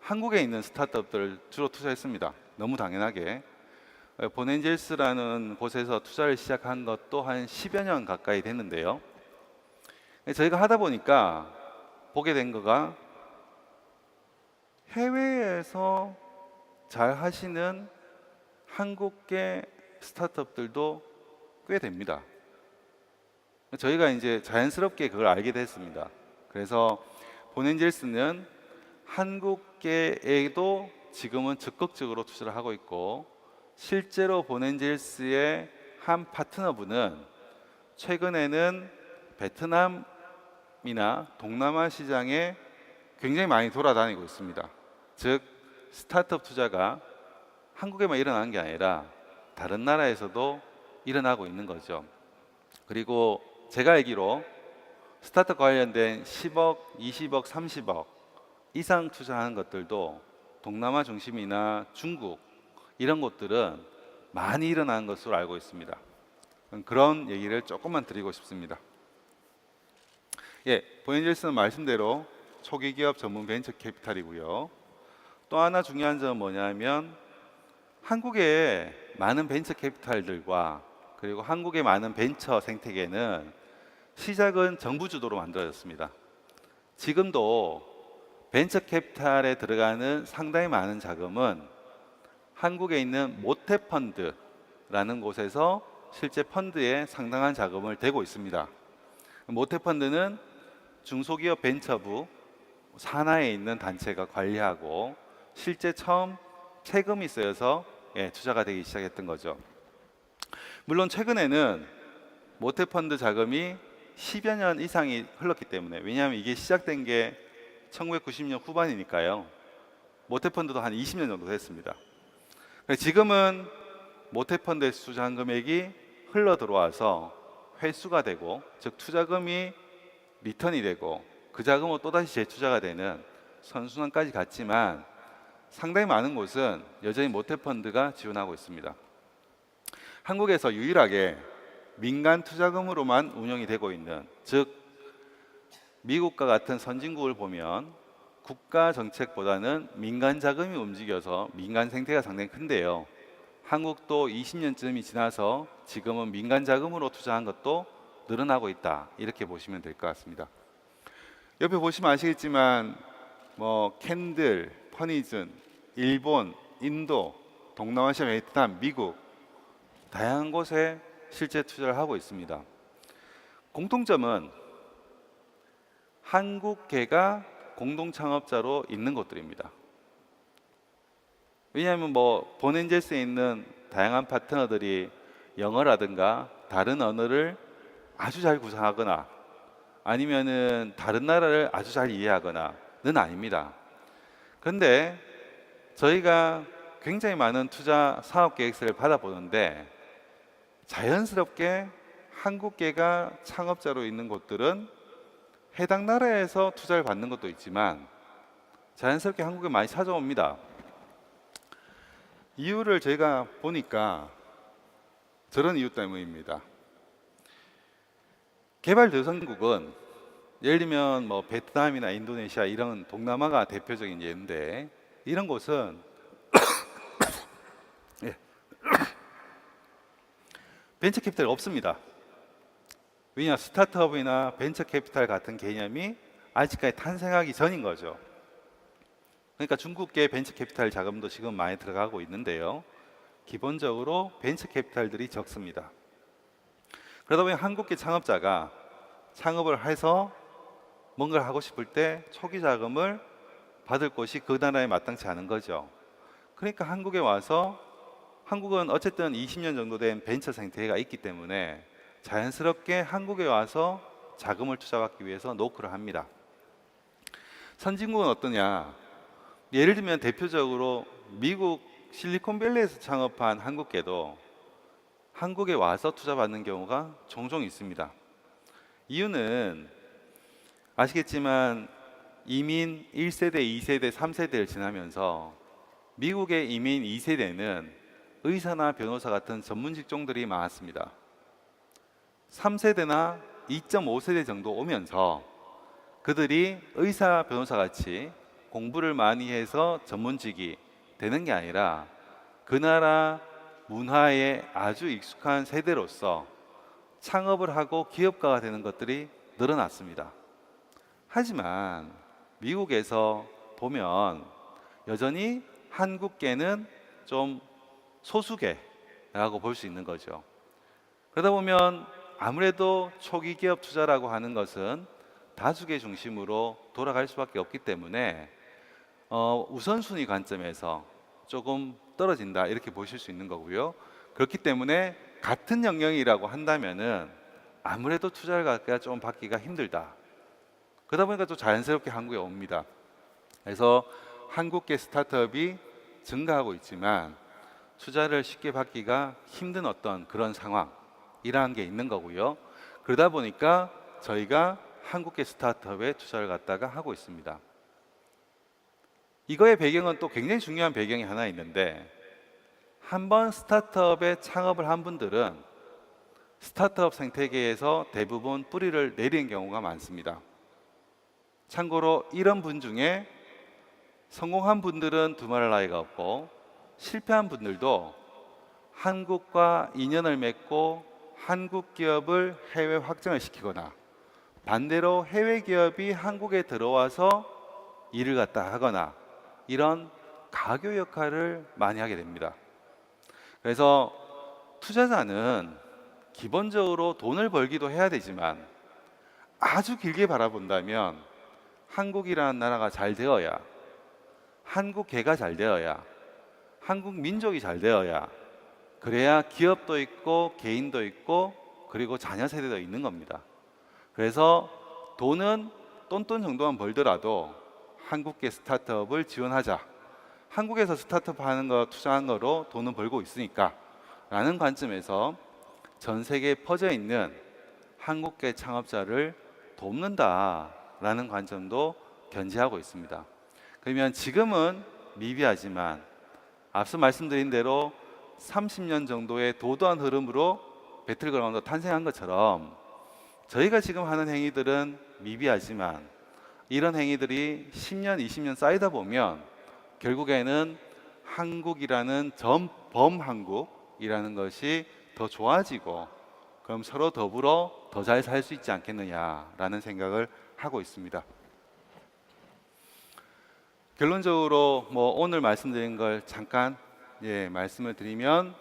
한국에 있는 스타트업들을 주로 투자했습니다. 너무 당연하게. 본엔젤스라는 곳에서 투자를 시작한 것도 한 10여 년 가까이 됐는데요. 저희가 하다 보니까 보게 된 거가 해외에서 잘 하시는 한국계 스타트업들도 꽤 됩니다. 저희가 이제 자연스럽게 그걸 알게 됐습니다. 그래서 본엔젤스는 한국계에도 지금은 적극적으로 투자를 하고 있고, 실제로 본엔젤스의 한 파트너분은 최근에는 베트남이나 동남아 시장에 굉장히 많이 돌아다니고 있습니다. 즉 스타트업 투자가 한국에만 일어나는 게 아니라 다른 나라에서도 일어나고 있는 거죠. 그리고 제가 알기로 스타트업 관련된 10억, 20억, 30억 이상 투자하는 것들도 동남아 중심이나 중국 이런 곳들은 많이 일어나는 것으로 알고 있습니다. 그런 얘기를 조금만 드리고 싶습니다. 본엔젤스는 말씀대로 초기 기업 전문 벤처 캐피탈이고요. 또 하나 중요한 점은 뭐냐면 한국의 많은 벤처 캐피탈들과 그리고 한국의 많은 벤처 생태계는 시작은 정부 주도로 만들어졌습니다. 지금도 벤처 캐피탈에 들어가는 상당히 많은 자금은 한국에 있는 모태펀드라는 곳에서 실제 펀드에 상당한 자금을 대고 있습니다. 모태펀드는 중소기업 벤처부 산하에 있는 단체가 관리하고 실제 처음 세금이 쓰여서 투자가 되기 시작했던 거죠. 물론 최근에는 모태펀드 자금이 10여 년 이상이 흘렀기 때문에, 왜냐하면 이게 시작된 게 1990년 후반이니까요. 모태펀드도 한 20년 정도 됐습니다. 지금은 모태펀드에서 투자한 금액이 흘러 들어와서 회수가 되고, 즉 투자금이 리턴이 되고 그 자금으로 또다시 재투자가 되는 선순환까지 갔지만 상당히 많은 곳은 여전히 모태펀드가 지원하고 있습니다. 한국에서 유일하게 민간 투자금으로만 운영이 되고 있는, 즉 미국과 같은 선진국을 보면 국가 정책보다는 민간 자금이 움직여서 민간 생태가 상당히 큰데요. 한국도 20년쯤이 지나서 지금은 민간 자금으로 투자한 것도 늘어나고 있다, 이렇게 보시면 될 것 같습니다. 옆에 보시면 아시겠지만 캔들, 퍼니즌, 일본, 인도, 동남아시아, 베트남, 미국 다양한 곳에 실제 투자를 하고 있습니다. 공통점은 한국계가 공동 창업자로 있는 곳들입니다. 왜냐하면 본엔젤스에 있는 다양한 파트너들이 영어라든가 다른 언어를 아주 잘 구사하거나 아니면은 다른 나라를 아주 잘 이해하거나는 아닙니다. 그런데 저희가 굉장히 많은 투자 사업 계획서를 받아보는데 자연스럽게 한국계가 창업자로 있는 곳들은 해당 나라에서 투자를 받는 것도 있지만 자연스럽게 한국에 많이 찾아옵니다. 이유를 저희가 보니까 저런 이유 때문입니다. 개발도상국은 예를 들면 뭐 베트남이나 인도네시아 이런 동남아가 대표적인 예인데 이런 곳은 예, 벤처 캐피탈이 없습니다. 왜냐, 스타트업이나 벤처 캐피탈 같은 개념이 아직까지 탄생하기 전인 거죠. 그러니까 중국계 벤처 캐피탈 자금도 지금 많이 들어가고 있는데요. 기본적으로 벤처 캐피탈들이 적습니다. 그러다 보니 한국계 창업자가 창업을 해서 뭔가를 하고 싶을 때 초기 자금을 받을 곳이 그 나라에 마땅치 않은 거죠. 그러니까 한국에 와서 한국은 어쨌든 20년 정도 된 벤처 생태계가 있기 때문에 자연스럽게 한국에 와서 자금을 투자받기 위해서 노크를 합니다. 선진국은 어떠냐? 예를 들면 대표적으로 미국 실리콘밸리에서 창업한 한국계도 한국에 와서 투자받는 경우가 종종 있습니다. 이유는 아시겠지만 이민 1세대, 2세대, 3세대를 지나면서 미국의 이민 2세대는 의사나 변호사 같은 전문 직종들이 많았습니다. 3세대나 2.5세대 정도 오면서 그들이 의사, 변호사 같이 공부를 많이 해서 전문직이 되는 게 아니라 그 나라 문화에 아주 익숙한 세대로서 창업을 하고 기업가가 되는 것들이 늘어났습니다. 하지만 미국에서 보면 여전히 한국계는 좀 소수계라고 볼 수 있는 거죠. 그러다 보면 아무래도 초기 기업 투자라고 하는 것은 다수계 중심으로 돌아갈 수밖에 없기 때문에 우선순위 관점에서 조금 떨어진다 이렇게 보실 수 있는 거고요. 그렇기 때문에 같은 영역이라고 한다면은 아무래도 투자를 좀 받기가 힘들다. 그러다 보니까 또 자연스럽게 한국에 옵니다. 그래서 한국계 스타트업이 증가하고 있지만 투자를 쉽게 받기가 힘든 어떤 그런 상황이라는 게 있는 거고요. 그러다 보니까 저희가 한국계 스타트업에 투자를 갖다가 하고 있습니다. 이거의 배경은 또 굉장히 중요한 배경이 하나 있는데 한번 스타트업에 창업을 한 분들은 스타트업 생태계에서 대부분 뿌리를 내리는 경우가 많습니다. 참고로 이런 분 중에 성공한 분들은 두말할 나위가 없고 실패한 분들도 한국과 인연을 맺고 한국 기업을 해외 확장을 시키거나 반대로 해외 기업이 한국에 들어와서 일을 갖다 하거나 이런 가교 역할을 많이 하게 됩니다. 그래서 투자자는 기본적으로 돈을 벌기도 해야 되지만 아주 길게 바라본다면 한국이라는 나라가 잘 되어야, 한국계가 잘 되어야, 한국 민족이 잘 되어야 그래야 기업도 있고 개인도 있고 그리고 자녀 세대도 있는 겁니다. 그래서 돈은 똔똔 정도만 벌더라도 한국계 스타트업을 지원하자. 한국에서 스타트업 하는 거 투자한 거로 돈은 벌고 있으니까 라는 관점에서 전 세계에 퍼져 있는 한국계 창업자를 돕는다라는 관점도 견지하고 있습니다. 그러면 지금은 미비하지만 앞서 말씀드린 대로 30년 정도의 도도한 흐름으로 배틀그라운드가 탄생한 것처럼 저희가 지금 하는 행위들은 미비하지만 이런 행위들이 10년, 20년 쌓이다 보면 결국에는 한국이라는 범한국이라는 것이 더 좋아지고 그럼 서로 더불어 더 잘 살 수 있지 않겠느냐라는 생각을 하고 있습니다. 결론적으로 오늘 말씀드린 걸 잠깐 말씀을 드리면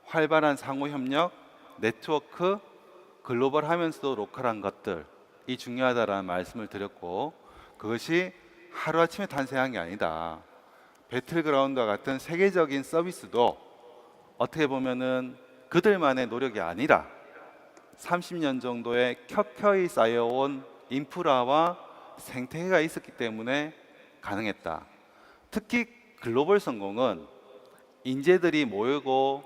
활발한 상호협력, 네트워크, 글로벌하면서도 로컬한 것들이 중요하다라는 말씀을 드렸고 그것이 하루아침에 탄생한 게 아니다. 배틀그라운드와 같은 세계적인 서비스도 어떻게 보면은 그들만의 노력이 아니라 30년 정도의 켜켜이 쌓여온 인프라와 생태계가 있었기 때문에 가능했다. 특히 글로벌 성공은 인재들이 모이고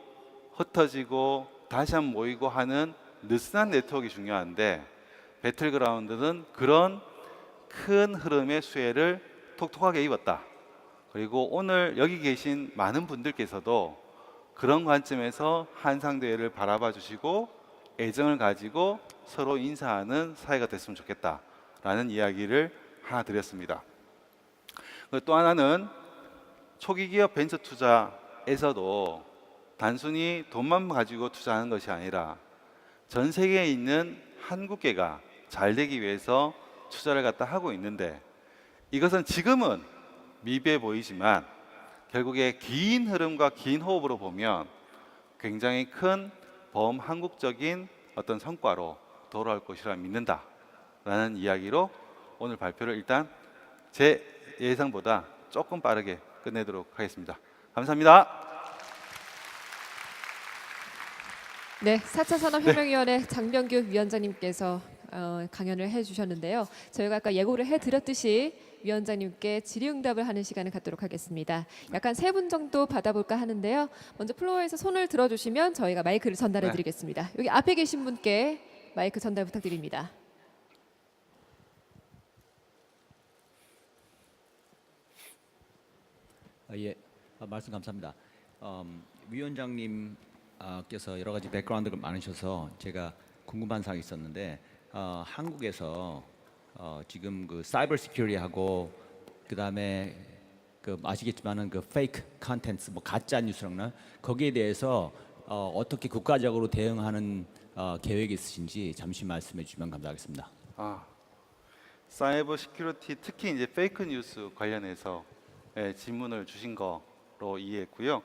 흩어지고 다시 한번 모이고 하는 느슨한 네트워크가 중요한데, 배틀그라운드는 그런 큰 흐름의 수혜를 톡톡하게 입었다. 그리고 오늘 여기 계신 많은 분들께서도 그런 관점에서 한상대회를 바라봐 주시고 애정을 가지고 서로 인사하는 사이가 됐으면 좋겠다라는 이야기를 하나 드렸습니다. 또 하나는 초기 기업 벤처 투자에서도 단순히 돈만 가지고 투자하는 것이 아니라 전 세계에 있는 한국계가 잘 되기 위해서 투자를 갖다 하고 있는데, 이것은 지금은 미비해 보이지만 결국에 긴 흐름과 긴 호흡으로 보면 굉장히 큰 범한국적인 어떤 성과로 돌아올 것이라 믿는다라는 이야기로 오늘 발표를 일단 제 예상보다 조금 빠르게 끝내도록 하겠습니다. 감사합니다.
네, 4차 산업혁명위원회 장병규 위원장님께서 강연을 해주셨는데요. 저희가 아까 예고를 해드렸듯이 위원장님께 질의응답을 하는 시간을 갖도록 하겠습니다. 약간 3분 정도 받아볼까 하는데요. 먼저 플로어에서 손을 들어주시면 저희가 마이크를 전달해드리겠습니다. 여기 앞에 계신 분께 마이크 전달 부탁드립니다.
예, 말씀 감사합니다. 위원장님께서 여러 가지 백그라운드가 많으셔서 제가 궁금한 사항이 있었는데, 한국에서 지금 그 사이버 시큐리티하고 그다음에 그 아시겠지만은 그 페이크 컨텐츠, 뭐 가짜 뉴스랑 거기에 대해서 어떻게 국가적으로 대응하는 계획이 있으신지 잠시 말씀해 주시면 감사하겠습니다.
사이버 시큐리티, 특히 이제 페이크 뉴스 관련해서 질문을 주신 거로 이해했고요.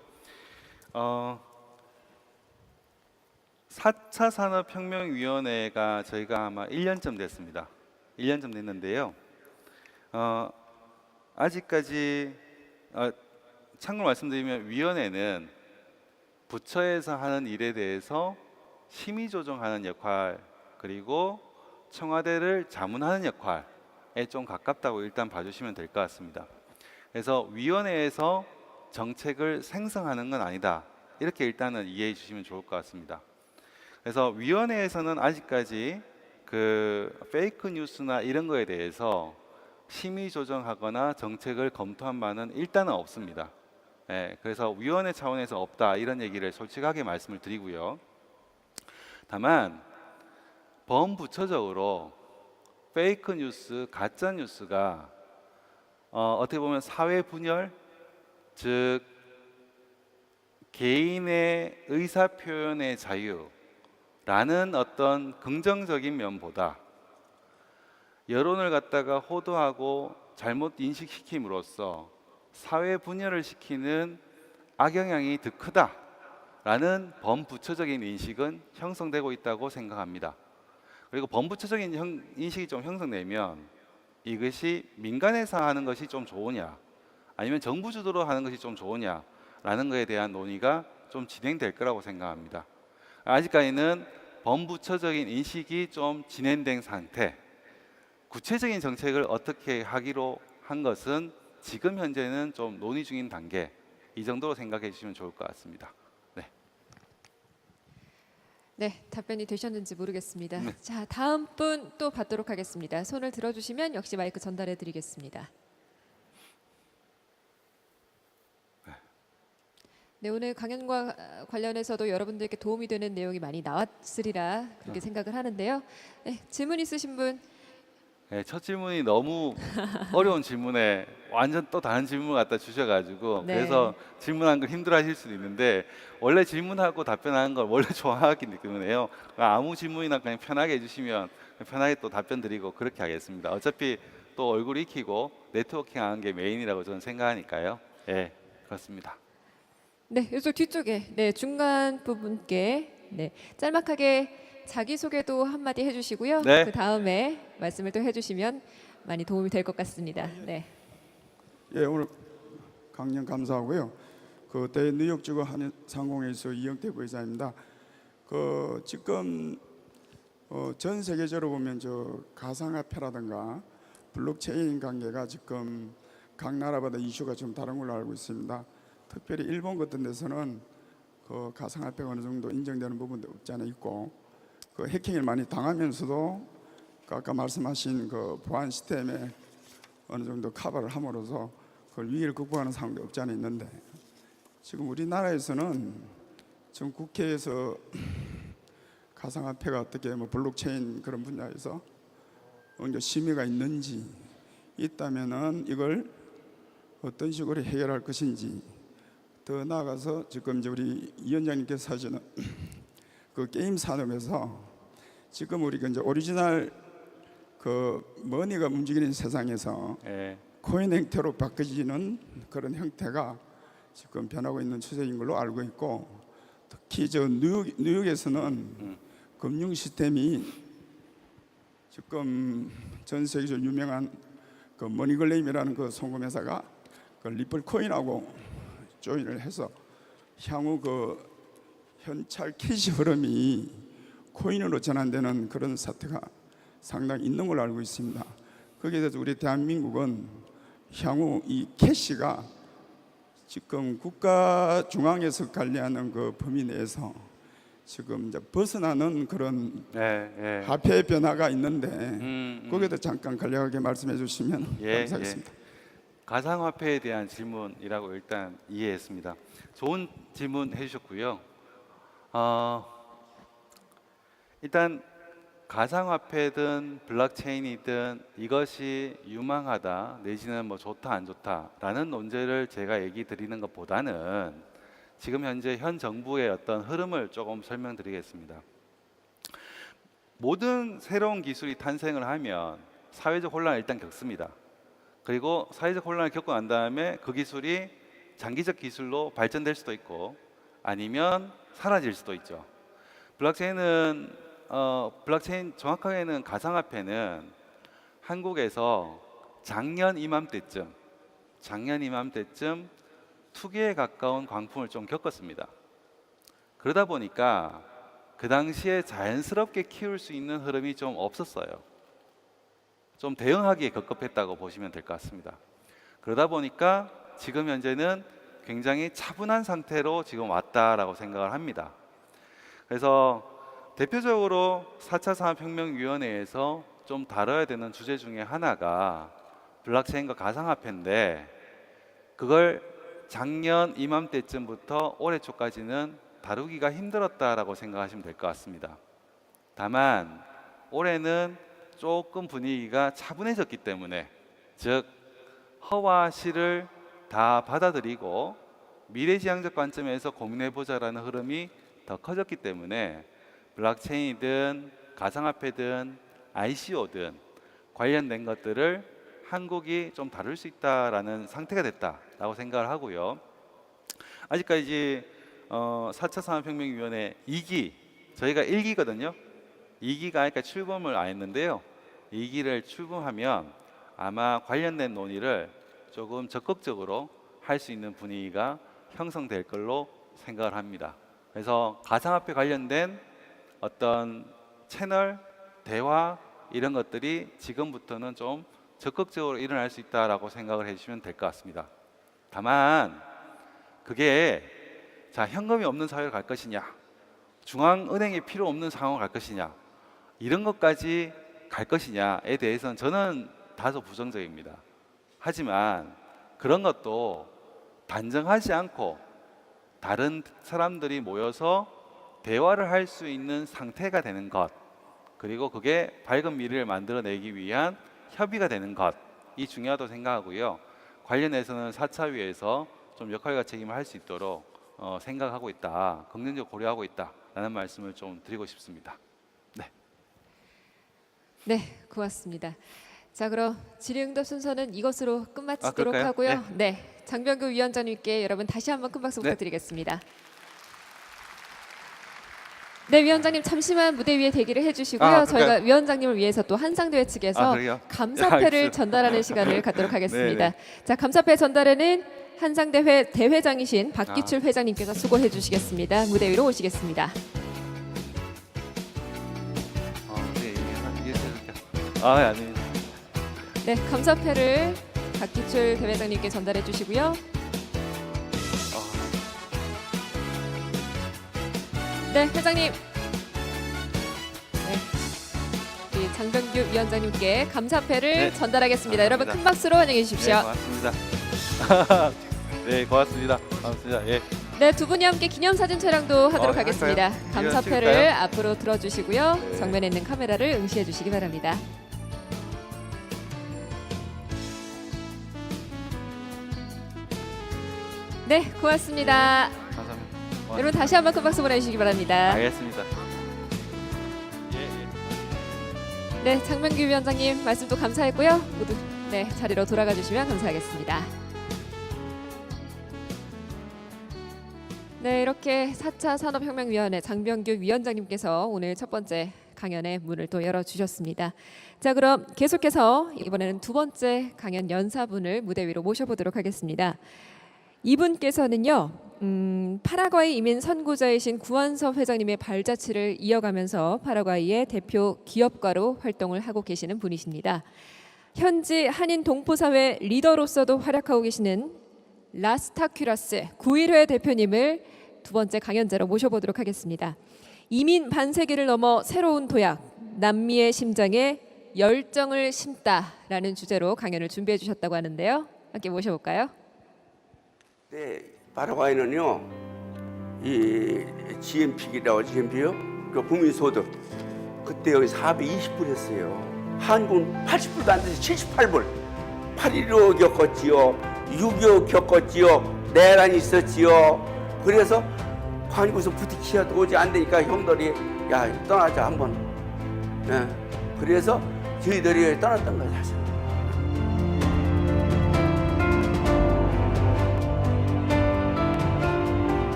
4차 산업혁명위원회가 저희가 아마 1년쯤 됐습니다. 1년쯤 됐는데요. 아직까지 참고로 말씀드리면 위원회는 부처에서 하는 일에 대해서 심의 조정하는 역할, 그리고 청와대를 자문하는 역할에 좀 가깝다고 일단 봐주시면 될 것 같습니다. 그래서 위원회에서 정책을 생성하는 건 아니다, 이렇게 일단은 이해해 주시면 좋을 것 같습니다. 그래서 위원회에서는 아직까지 그 페이크 뉴스나 이런 거에 대해서 심의 조정하거나 정책을 검토한 바는 일단은 없습니다. 그래서 위원회 차원에서 없다, 이런 얘기를 솔직하게 말씀을 드리고요. 다만 범부처적으로 페이크 뉴스, 가짜 뉴스가 어떻게 보면 사회 분열, 즉 개인의 의사 표현의 자유라는 어떤 긍정적인 면보다 여론을 갖다가 호도하고 잘못 인식시킴으로써 사회 분열을 시키는 악영향이 더 크다라는 범부처적인 인식은 형성되고 있다고 생각합니다. 그리고 범부처적인 인식이 좀 형성되면 이것이 민간에서 하는 것이 좀 좋으냐, 아니면 정부 주도로 하는 것이 좀 좋으냐라는 것에 대한 논의가 좀 진행될 거라고 생각합니다. 아직까지는 범부처적인 인식이 좀 진행된 상태, 구체적인 정책을 어떻게 하기로 한 것은 지금 현재는 좀 논의 중인 단계, 이 정도로 생각해 주시면 좋을 것 같습니다.
네, 답변이 되셨는지 모르겠습니다. 자, 다음 분 또 받도록 하겠습니다. 손을 들어주시면 역시 마이크 전달해드리겠습니다. 네, 오늘 강연과 관련해서도 여러분들께 도움이 되는 내용이 많이 나왔으리라 그렇게 생각을 하는데요. 네, 질문 있으신 분?
첫 질문이 너무 어려운 질문에 완전 또 다른 질문을 갖다 주셔가지고
네.
그래서 질문하는 걸 힘들어하실 수도 있는데, 원래 질문하고 답변하는 걸 원래 좋아하기 때문에요. 아무 질문이나 그냥 편하게 해주시면 편하게 또 답변 드리고 그렇게 하겠습니다. 어차피 또 얼굴 익히고 네트워킹하는 게 메인이라고 저는 생각하니까요. 그렇습니다.
네, 이쪽 뒤쪽에 네 중간 부분께 네 짤막하게 자기 소개도 한마디 해주시고요.
네.
그 다음에 말씀을 또 해주시면 많이 도움이 될 것 같습니다. 네.
예, 오늘 강연 감사하고요. 그 대뉴욕지구 한인상공회의소 이영태 부회장입니다. 그 지금 전 세계적으로 보면 저 가상화폐라든가 블록체인 관계가 지금 각 나라마다 이슈가 좀 다른 걸로 알고 있습니다. 특별히 일본 같은 데서는 그 가상화폐가 어느 정도 인정되는 부분도 없지 않아 있고, 그 해킹을 많이 당하면서도 그 아까 말씀하신 그 보안 시스템에 어느 정도 커버를 함으로써 그걸 위기를 극복하는 상황도 없지 않아 있는데, 지금 우리나라에서는 지금 국회에서 가상화폐가 어떻게 뭐 블록체인 그런 분야에서 언제 심의가 있는지, 있다면은 이걸 어떤 식으로 해결할 것인지, 더 나아가서 지금 이제 우리 위원장님께서 하시는 그 게임 산업에서 지금 우리가 이제 오리지널 그 머니가 움직이는 세상에서
예.
코인 형태로 바뀌어지는 그런 형태가 지금 변하고 있는 추세인 걸로 알고 있고, 특히 저 뉴욕에서는 금융 시스템이 지금 전 세계적으로 유명한 그 머니글레임이라는 그 송금 회사가 그 리플 코인하고 조인을 해서 향후 그 현찰 캐시 흐름이 코인으로 전환되는 그런 사태가 상당히 있는 걸로 알고 있습니다. 거기에 대해서 우리 대한민국은 향후 이 캐시가 지금 국가 중앙에서 관리하는 그 범위 내에서 지금 이제 벗어나는 그런
예.
화폐 변화가 있는데 거기에도 잠깐 간략하게 말씀해 주시면
예,
감사하겠습니다.
가상화폐에 대한 질문이라고 일단 이해했습니다. 좋은 질문 해주셨고요. 일단 가상화폐든 블록체인이든 이것이 유망하다 내지는 뭐 좋다 안 좋다라는 논제를 제가 얘기 드리는 것보다는 지금 현재 현 정부의 어떤 흐름을 조금 설명드리겠습니다. 모든 새로운 기술이 탄생을 하면 사회적 혼란을 일단 겪습니다. 그리고 사회적 혼란을 겪고 난 다음에 그 기술이 장기적 기술로 발전될 수도 있고 아니면 사라질 수도 있죠. 블록체인은 블록체인 정확하게는 가상화폐는 한국에서 작년 이맘때쯤 투기에 가까운 광풍을 좀 겪었습니다. 그러다 보니까 그 당시에 자연스럽게 키울 수 있는 흐름이 좀 없었어요. 좀 대응하기에 급급했다고 보시면 될 것 같습니다. 그러다 보니까 지금 현재는 굉장히 차분한 상태로 지금 왔다라고 생각을 합니다. 그래서 대표적으로 4차 산업혁명위원회에서 좀 다뤄야 되는 주제 중에 하나가 블록체인과 가상화폐인데, 그걸 작년 이맘때쯤부터 올해 초까지는 다루기가 힘들었다라고 생각하시면 될 것 같습니다. 다만 올해는 조금 분위기가 차분해졌기 때문에, 즉 허와 실을 다 받아들이고 미래지향적 관점에서 고민해보자라는 흐름이 더 커졌기 때문에 블록체인이든 가상화폐든 ICO든 관련된 것들을 한국이 좀 다룰 수 있다라는 상태가 됐다라고 생각을 하고요. 아직까지 4차 산업혁명위원회 2기, 저희가 1기거든요. 2기가 그러니까 출범을 안 했는데요. 2기를 출범하면 아마 관련된 논의를 조금 적극적으로 할 수 있는 분위기가 형성될 걸로 생각을 합니다. 그래서 가상화폐 관련된 어떤 채널, 대화 이런 것들이 지금부터는 좀 적극적으로 일어날 수 있다라고 생각을 해주시면 될 것 같습니다. 다만 그게 자 현금이 없는 사회로 갈 것이냐, 중앙은행이 필요 없는 상황으로 갈 것이냐, 이런 것까지 갈 것이냐에 대해서는 저는 다소 부정적입니다. 하지만 그런 것도 단정하지 않고 다른 사람들이 모여서 대화를 할 수 있는 상태가 되는 것, 그리고 그게 밝은 미래를 만들어내기 위한 협의가 되는 것이 중요하다고 생각하고요. 관련해서는 4차위에서 좀 역할과 책임을 할 수 있도록 생각하고 있다, 긍정적으로 고려하고 있다라는 말씀을 좀 드리고 싶습니다.
네, 고맙습니다. 자, 그럼 질의응답 순서는 이것으로 끝마치도록
그럴까요?
하고요. 네, 장병규 위원장님께 여러분 다시 한번 큰 박수
네.
부탁드리겠습니다. 네, 위원장님 잠시만 무대 위에 대기를 해주시고요.
그러니까-
저희가 위원장님을 위해서 또 한상대회 측에서
그래요?
감사패를
알겠습니다.
전달하는 시간을 갖도록 하겠습니다.
네네.
자, 감사패 전달에는 한상대회 대회장이신 박기출 회장님께서 수고해 주시겠습니다. 무대 위로 오시겠습니다.
아닙니다.
네, 감사패를 박기출 대회장님께 전달해 주시고요. 네, 회장님. 네. 우리 장병규 위원장님께 감사패를
네,
전달하겠습니다. 여러분
감사합니다.
큰 박수로 환영해 주십시오.
네, 고맙습니다. 네, 고맙습니다. 고맙습니다. 예.
네, 두 분이 함께 기념사진 촬영도 하도록
할까요?
하겠습니다.
이거
감사패를
찍을까요?
앞으로 들어주시고요.
네.
정면에 있는 카메라를 응시해 주시기 바랍니다. 네, 고맙습니다.
감사합니다.
여러분 다시 한번 큰 박수 보내주시기 바랍니다.
알겠습니다. 예, 예.
네, 장명규 위원장님 말씀도 감사했고요. 모두 네 자리로 돌아가 주시면 감사하겠습니다. 네, 이렇게 4차 산업혁명위원회 장병규 위원장님께서 오늘 첫 번째 강연의 문을 또 열어주셨습니다. 자, 그럼 계속해서 이번에는 두 번째 강연 연사분을 무대 위로 모셔보도록 하겠습니다. 이분께서는요, 파라과이 이민 선구자이신 구원섭 회장님의 발자취를 이어가면서 파라과이의 대표 기업가로 활동을 하고 계시는 분이십니다. 현지 한인 동포사회 리더로서도 활약하고 계시는 라스타큐라스 9.1회 대표님을 두 번째 강연자로 모셔보도록 하겠습니다. 이민 반세기를 넘어 새로운 도약, 남미의 심장에 열정을 심다라는 주제로 강연을 준비해 주셨다고 하는데요. 함께 모셔볼까요?
네, 파라과이는요, 이 GNP라고 GNP요, 그 국민소득 그때 여기 420불 했어요. 한국은 80불도 안 돼서 78불. 8.15 겪었지요, 6.25 겪었지요, 내란이 있었지요. 그래서 한국에서 부티키가 도저히 안 되니까 형들이 야 떠나자 한번. 예, 그래서 저희들이 떠났던 거예요 사실.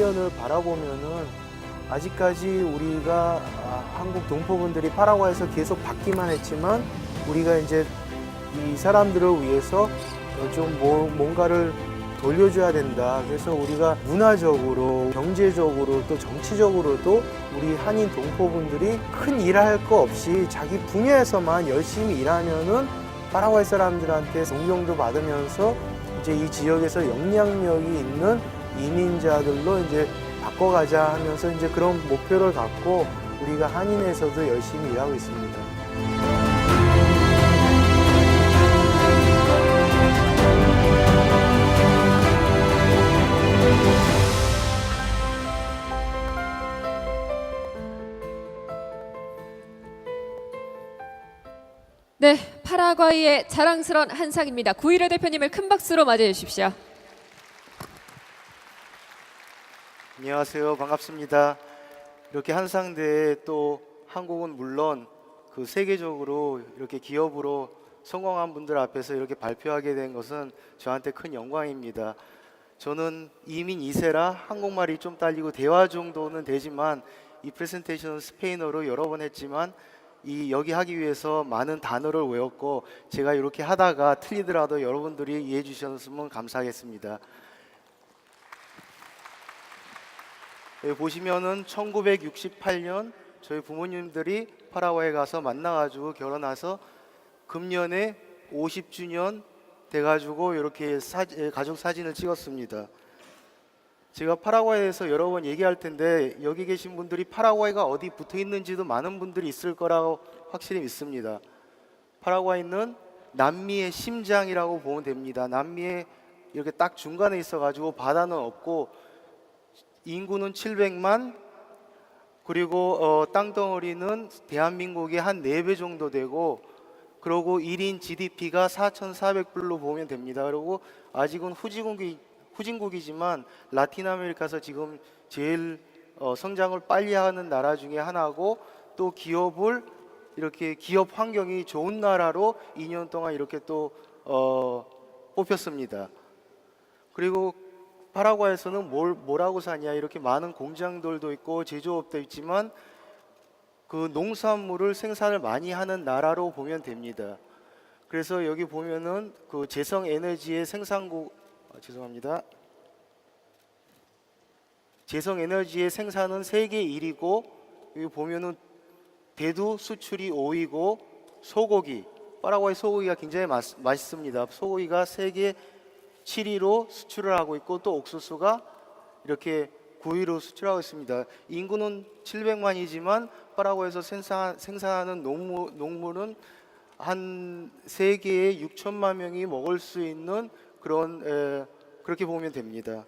을 바라보면은 아직까지 우리가 한국 동포분들이 파라과이에서 계속 받기만 했지만 우리가 이제 이 사람들을 위해서 좀 뭔가를 돌려줘야 된다. 그래서 우리가 문화적으로, 경제적으로 또 정치적으로도 우리 한인 동포분들이 큰 일할 거 없이 자기 분야에서만 열심히 일하면은 파라과이 사람들한테 존경도 받으면서 이제 이 지역에서 영향력이 있는 이민자들로 이제 바꿔가자 하면서 이제 그런 목표를 갖고 우리가 한인에서도 열심히 일하고 있습니다.
네, 파라과이의 자랑스러운 한상입니다. 9.1회 대표님을 큰 박수로 맞이해 주십시오.
안녕하세요. 반갑습니다. 이렇게 한상대에 또 한국은 물론 그 세계적으로 이렇게 기업으로 성공한 분들 앞에서 이렇게 발표하게 된 것은 저한테 큰 영광입니다. 저는 이민 2세라 한국말이 좀 딸리고 대화 정도는 되지만 이 프레젠테이션은 스페인어로 여러 번 했지만 여기 하기 위해서 많은 단어를 외웠고 제가 이렇게 하다가 틀리더라도 여러분들이 이해해 주셨으면 감사하겠습니다. 여기 보시면은 1968년 저희 부모님들이 파라과이에 가서 만나가지고 결혼해서 금년에 50주년 돼가지고 이렇게 가족 사진을 찍었습니다. 제가 파라과이에서 여러 번 얘기할 텐데 여기 계신 분들이 파라과이가 어디 붙어 있는지도 많은 분들이 있을 거라고 확실히 믿습니다. 파라과이는 남미의 심장이라고 보면 됩니다. 남미에 이렇게 딱 중간에 있어가지고 바다는 없고 인구는 700만, 그리고 땅덩어리는 대한민국의 한 4배 정도 되고, 그리고 1인 GDP가 4,400불로 보면 됩니다. 그리고 아직은 후진국이지만 라틴 아메리카에서 지금 제일 성장을 빨리 하는 나라 중에 하나고, 또 기업을 이렇게 기업 환경이 좋은 나라로 2년 동안 이렇게 또 뽑혔습니다. 그리고 파라과이에서는 뭐라고 사냐, 이렇게 많은 공장들도 있고 제조업도 있지만 그 농산물을 생산을 많이 하는 나라로 보면 됩니다. 그래서 여기 보면은 그 재생 에너지의 생산국, 죄송합니다. 재생 에너지의 생산은 세계 1위고, 여기 보면은 대두 수출이 5위고, 소고기, 파라과이 소고기가 굉장히 맛있습니다. 소고기가 세계 7위로 수출을 하고 있고, 또 옥수수가 이렇게 9위로 수출하고 있습니다. 인구는 700만이지만 파라과이에서 생산하는 농물은 한 세계에 6천만 명이 먹을 수 있는 그런 그렇게 보면 됩니다.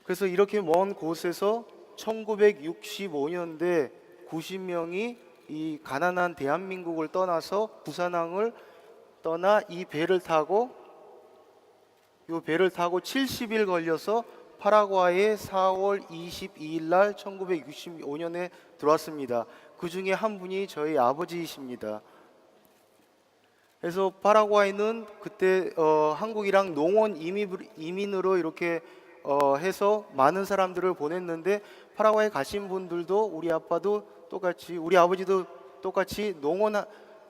그래서 이렇게 먼 곳에서 1965년대 90명이 이 가난한 대한민국을 떠나서 부산항을 떠나 이 배를 타고 70일 걸려서 파라과이에 4월 22일 날 1965년에 들어왔습니다. 그 중에 한 분이 저희 아버지이십니다. 그래서 파라과이는 그때 한국이랑 농원 이민으로 이렇게 해서 많은 사람들을 보냈는데, 파라과이 가신 분들도 우리 아빠도 똑같이, 우리 아버지도 똑같이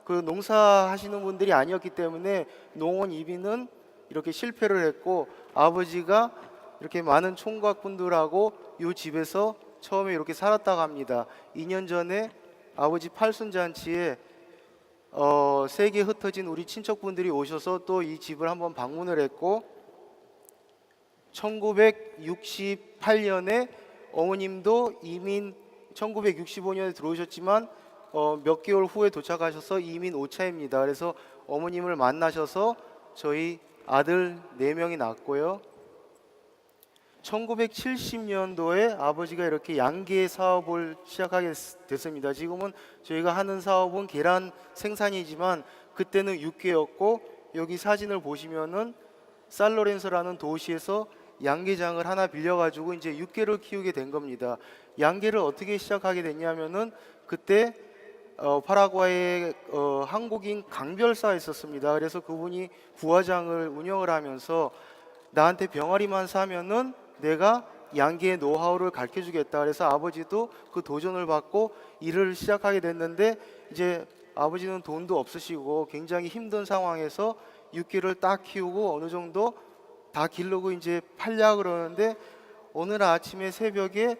농사하시는 분들이 아니었기 때문에 농원 이민은 이렇게 실패를 했고, 아버지가 이렇게 많은 총각분들하고 이 집에서 처음에 이렇게 살았다고 합니다. 2년 전에 아버지 팔순잔치에 세계 흩어진 우리 친척분들이 오셔서 또 이 집을 한번 방문을 했고, 1968년에 어머님도 이민 1965년에 들어오셨지만 몇 개월 후에 도착하셔서 이민 5차입니다. 그래서 어머님을 만나셔서 저희 아들 4명이 낳았고요. 1970년도에 아버지가 이렇게 양계 사업을 시작하게 됐습니다. 지금은 저희가 하는 사업은 계란 생산이지만 그때는 육계였고, 여기 사진을 보시면은 살로렌소라는 도시에서 양계장을 하나 빌려가지고 이제 육계를 키우게 된 겁니다. 양계를 어떻게 시작하게 됐냐면은 그때 파라과이에 한국인 강별사가 있었습니다. 그래서 그분이 부화장을 운영을 하면서 나한테 병아리만 사면은 내가 양계의 노하우를 가르쳐 주겠다. 그래서 아버지도 그 도전을 받고 일을 시작하게 됐는데, 이제 아버지는 돈도 없으시고 굉장히 힘든 상황에서 육계를 딱 키우고 어느 정도 다 기르고 이제 팔려 그러는데, 어느 날 아침에 새벽에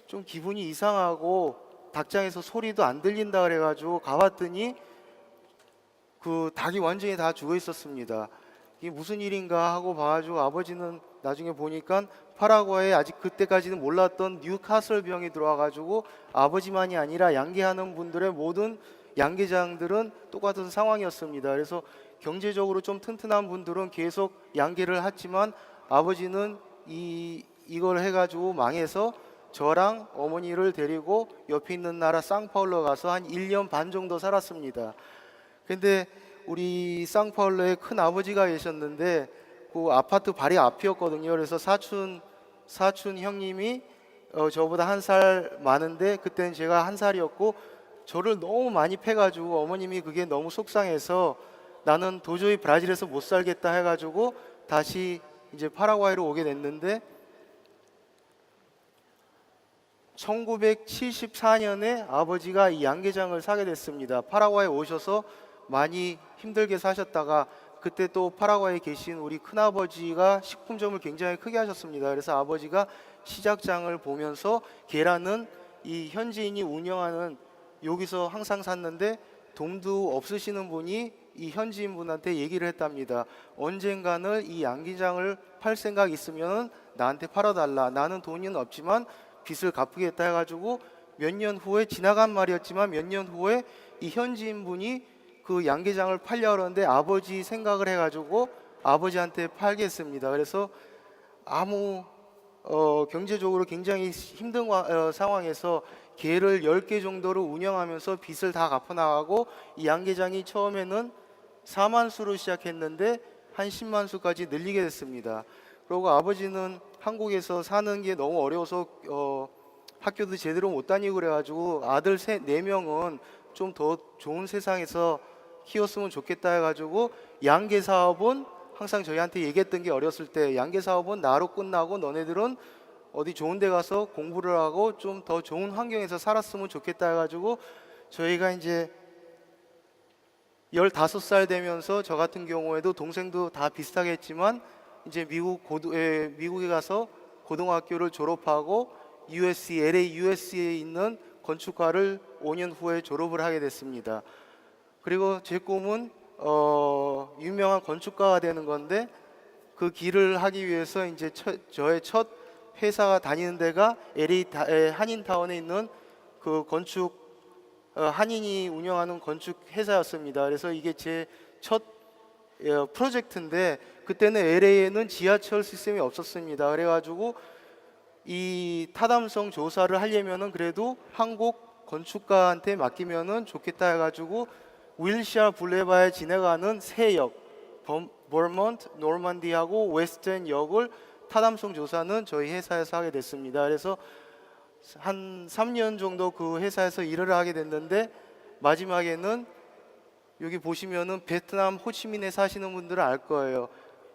좀 기분이 이상하고 닭장에서 소리도 안 들린다 그래가지고 가봤더니 그 닭이 완전히 다 죽어 있었습니다. 이게 무슨 일인가 하고 봐가지고 아버지는 나중에 보니까 파라과이에 아직 그때까지는 몰랐던 뉴카슬 병이 들어와가지고 아버지만이 아니라 양계하는 분들의 모든 양계장들은 똑같은 상황이었습니다. 그래서 경제적으로 좀 튼튼한 분들은 계속 양계를 했지만 아버지는 이걸 해가지고 망해서 저랑 어머니를 데리고 옆에 있는 나라 상파울로 가서 한 1년 반 정도 살았습니다. 근데 우리 상파울로에 큰 아버지가 계셨는데 그 아파트 바로 앞이었거든요. 그래서 사촌 형님이 저보다 1살 많은데 그때는 제가 1살이었고 저를 너무 많이 패가지고 어머님이 그게 너무 속상해서 나는 도저히 브라질에서 못 살겠다 해가지고 다시 이제 파라과이로 오게 됐는데, 1974년에 아버지가 이 양계장을 사게 됐습니다. 파라과이에 오셔서 많이 힘들게 사셨다가 그때 또 파라과이에 계신 우리 큰아버지가 식품점을 굉장히 크게 하셨습니다. 그래서 아버지가 시작장을 보면서 계란은 이 현지인이 운영하는 여기서 항상 샀는데 돈도 없으시는 분이 이 현지인 분한테 얘기를 했답니다. 언젠가는 이 양계장을 팔 생각 있으면 나한테 팔아달라. 나는 돈은 없지만 빚을 갚겠다 해가지고 몇 년 후에, 지나간 말이었지만 몇 년 후에 이 현지인 분이 그 양계장을 팔려고 하는데 아버지 생각을 해가지고 아버지한테 팔겠습니다. 그래서 경제적으로 굉장히 힘든 상황에서 개를 10개 정도를 운영하면서 빚을 다 갚아나가고, 이 양계장이 처음에는 4만 수로 시작했는데 한 10만 수까지 늘리게 됐습니다. 그리고 아버지는 한국에서 사는 게 너무 어려워서 학교도 제대로 못 다니고 그래가지고 아들 4명은 좀 더 좋은 세상에서 키웠으면 좋겠다 해가지고 양계 사업은 항상 저희한테 얘기했던 게 어렸을 때 양계 사업은 나로 끝나고 너네들은 어디 좋은 데 가서 공부를 하고 좀 더 좋은 환경에서 살았으면 좋겠다 해가지고 저희가 이제 15살 되면서 저 같은 경우에도 동생도 다 비슷하게 했지만 이제 미국에 가서 고등학교를 졸업하고 LA USC에 있는 건축과를 5년 후에 졸업을 하게 됐습니다. 그리고 제 꿈은 유명한 건축가가 되는 건데 그 길을 하기 위해서 이제 저의 첫 회사가 다니는 데가 LA 한인타운에 있는 그 건축 한인이 운영하는 건축 회사였습니다. 그래서 이게 제 첫 프로젝트인데 그때는 LA에는 지하철 시스템이 없었습니다. 그래가지고 이 타담성 조사를 하려면은 그래도 한국 건축가한테 맡기면은 좋겠다 해가지고 윌시아 블레바에 지나가는 세 역, 버먼트, 노르만디하고 웨스턴 역을 타담성 조사는 저희 회사에서 하게 됐습니다. 그래서 한 3년 정도 그 회사에서 일을 하게 됐는데 마지막에는 여기 보시면은 베트남 호치민에 사시는 분들은 알 거예요.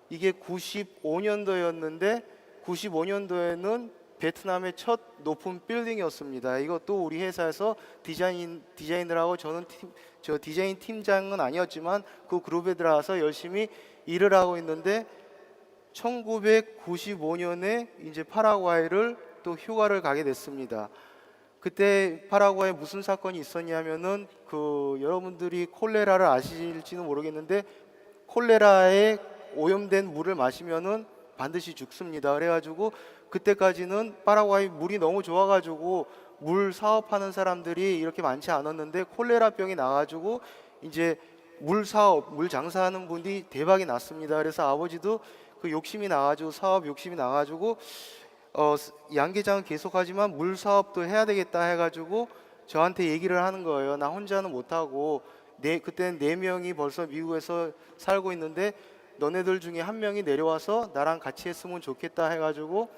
이게 95년도였는데 95년도에는 베트남의 첫 높은 빌딩이었습니다. 이것도 우리 회사에서 디자인을 하고 저는 저 디자인 팀장은 아니었지만 그 그룹에 들어와서 열심히 일을 하고 있는데 1995년에 이제 파라과이를 또 휴가를 가게 됐습니다. 그때 파라과이에 무슨 사건이 있었냐면은 그 여러분들이 콜레라를 아실지는 모르겠는데 콜레라에 오염된 물을 마시면은 반드시 죽습니다. 그래가지고 그때까지는 파라과이 물이 너무 좋아가지고 물 사업하는 사람들이 이렇게 많지 않았는데 콜레라병이 나가지고 이제 물 사업, 물 장사하는 분이 대박이 났습니다. 그래서 아버지도 그 욕심이 나가지고 사업 욕심이 나가지고 양계장은 계속하지만 물 사업도 해야 되겠다 해가지고 저한테 얘기를 하는 거예요. 나 혼자는 못하고 그때는 4명이 벌써 미국에서 살고 있는데 너네들 중에 한 명이 내려와서 나랑 같이 했으면 좋겠다 해가지고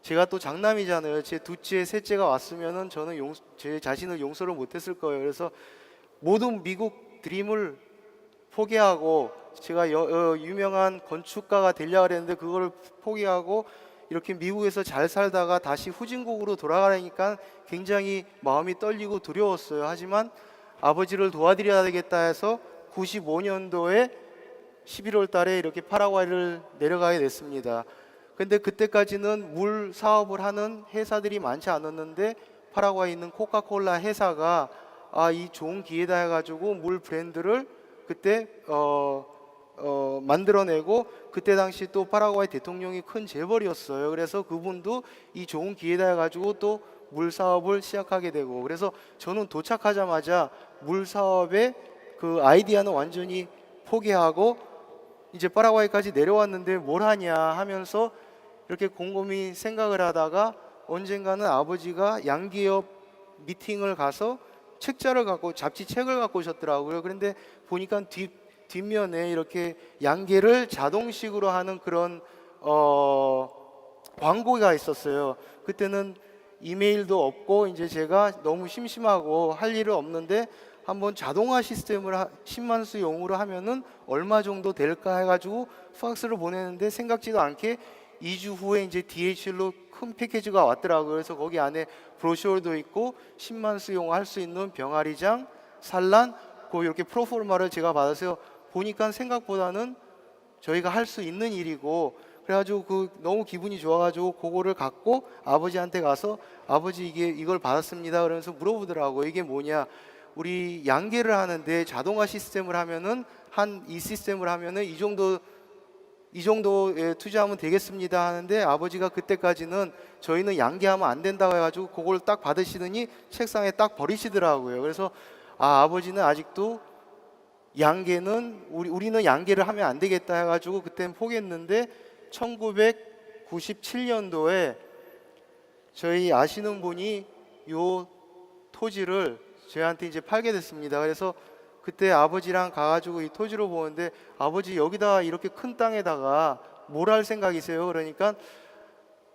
제가 또 장남이잖아요. 제 둘째, 셋째가 왔으면은 저는 제 자신을 용서를 못했을 거예요. 그래서 모든 미국 드림을 포기하고 제가 유명한 건축가가 되려고 했는데 그거를 포기하고 이렇게 미국에서 잘 살다가 다시 후진국으로 돌아가려니까 굉장히 마음이 떨리고 두려웠어요. 하지만 아버지를 도와드려야 되겠다 해서 95년도에 11월 달에 이렇게 파라과이를 내려가게 됐습니다. 근데 그때까지는 물 사업을 하는 회사들이 많지 않았는데 파라과이에 있는 코카콜라 회사가 이 좋은 기회다 해가지고 물 브랜드를 그때 만들어내고 그때 당시 또 파라과이 대통령이 큰 재벌이었어요. 그래서 그분도 이 좋은 기회다 해가지고 또 물 사업을 시작하게 되고 그래서 저는 도착하자마자 물 사업의 그 아이디어는 완전히 포기하고 이제 파라과이까지 내려왔는데 뭘 하냐 하면서 이렇게 곰곰이 생각을 하다가 언젠가는 아버지가 양기업 미팅을 가서 책자를 갖고 잡지책을 갖고 오셨더라고요. 그런데 보니까 뒷면에 이렇게 양계를 자동식으로 하는 그런 광고가 있었어요. 그때는 이메일도 없고 이제 제가 너무 심심하고 할 일은 없는데 한번 자동화 시스템을 10만 수용으로 하면은 얼마 정도 될까 해가지고 팍스를 보내는데 생각지도 않게 2주 후에 이제 DHL로 큰 패키지가 왔더라고요. 그래서 거기 안에 브로셔도 있고 10만 수용할 수 있는 병아리장, 산란, 이렇게 프로포마를 제가 받아서 보니까 생각보다는 저희가 할 수 있는 일이고 그래가지고 너무 기분이 좋아가지고 그거를 갖고 아버지한테 가서 아버지 이걸 받았습니다. 그러면서 물어보더라고요. 이게 뭐냐? 우리 양계를 하는데 자동화 시스템을 하면은 이 시스템을 하면은 이 정도에 투자하면 되겠습니다 하는데 아버지가 그때까지는 저희는 양계하면 안 된다고 해가지고 그걸 딱 받으시더니 책상에 딱 버리시더라고요. 그래서 아버지는 아직도 양계는 우리는 양계를 하면 안 되겠다 해가지고 그때는 포기했는데 1997년도에 저희 아시는 분이 요 토지를 저희한테 이제 팔게 됐습니다. 그래서 그때 아버지랑 가가지고 이 토지를 보는데 아버지 여기다 이렇게 큰 땅에다가 뭘 할 생각이세요? 그러니까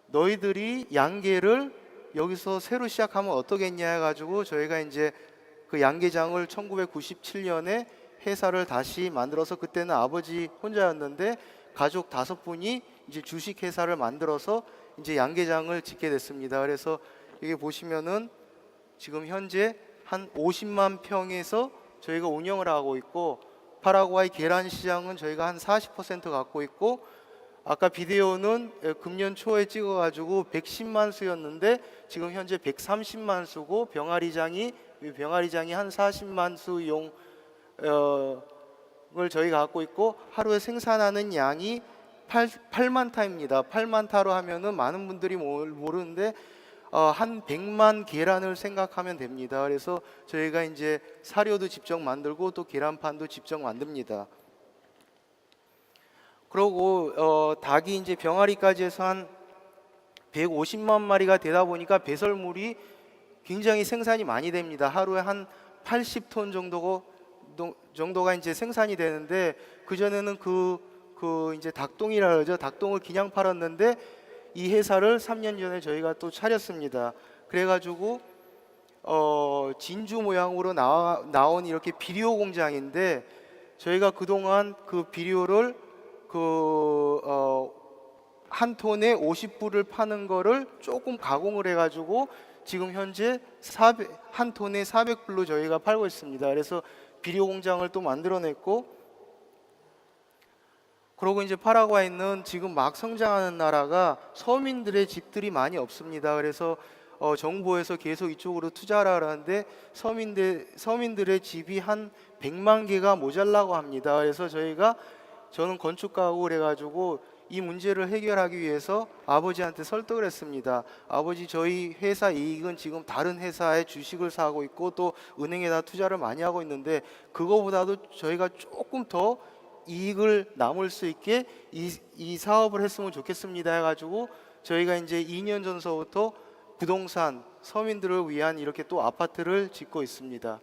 너희들이 양계를 여기서 새로 시작하면 어떠겠냐 해가지고 저희가 이제 그 양계장을 1997년에 회사를 다시 만들어서 그때는 아버지 혼자였는데 가족 5분이 이제 주식 회사를 만들어서 이제 양계장을 짓게 됐습니다. 그래서 여기 보시면은 지금 현재 한 50만 평에서 저희가 운영을 하고 있고 파라과이 계란 시장은 저희가 한 40% 갖고 있고 아까 비디오는 금년 초에 찍어가지고 110만 수였는데 지금 현재 130만 수고 병아리장이 한 40만 수 용을 저희가 갖고 있고 하루에 생산하는 양이 8만 타입니다. 8만 타로 하면은 많은 분들이 모르는데 한 100만 계란을 생각하면 됩니다. 그래서 저희가 이제 사료도 직접 만들고 또 계란판도 직접 만듭니다. 그리고 닭이 이제 병아리까지 해서 한 150만 마리가 되다 보니까 배설물이 굉장히 생산이 많이 됩니다. 하루에 한 80톤 정도가 이제 생산이 되는데 그 전에는 그 이제 닭똥이라 그러죠. 닭똥을 그냥 팔았는데 이 회사를 3년 전에 저희가 또 차렸습니다. 그래가지고 진주 모양으로 나온 이렇게 비료 공장인데 저희가 그동안 그 비료를 한 톤에 50불을 파는 거를 조금 가공을 해가지고 지금 현재 한 톤에 400불로 저희가 팔고 있습니다. 그래서 비료 공장을 또 만들어냈고 그리고 이제 파라과이는 지금 막 성장하는 나라가 서민들의 집들이 많이 없습니다. 그래서 정부에서 계속 이쪽으로 투자를 하는데 서민들의 집이 한 100만 개가 모자라고 합니다. 그래서 저는 건축가고 해가지고 이 문제를 해결하기 위해서 아버지한테 설득을 했습니다. 아버지 저희 회사 이익은 지금 다른 회사에 주식을 사고 있고 또 은행에다 투자를 많이 하고 있는데 그거보다도 저희가 조금 더 이익을 남을 수 있게 이 사업을 했으면 좋겠습니다 해가지고 저희가 이제 2년 전서부터 부동산 서민들을 위한 이렇게 또 아파트를 짓고 있습니다.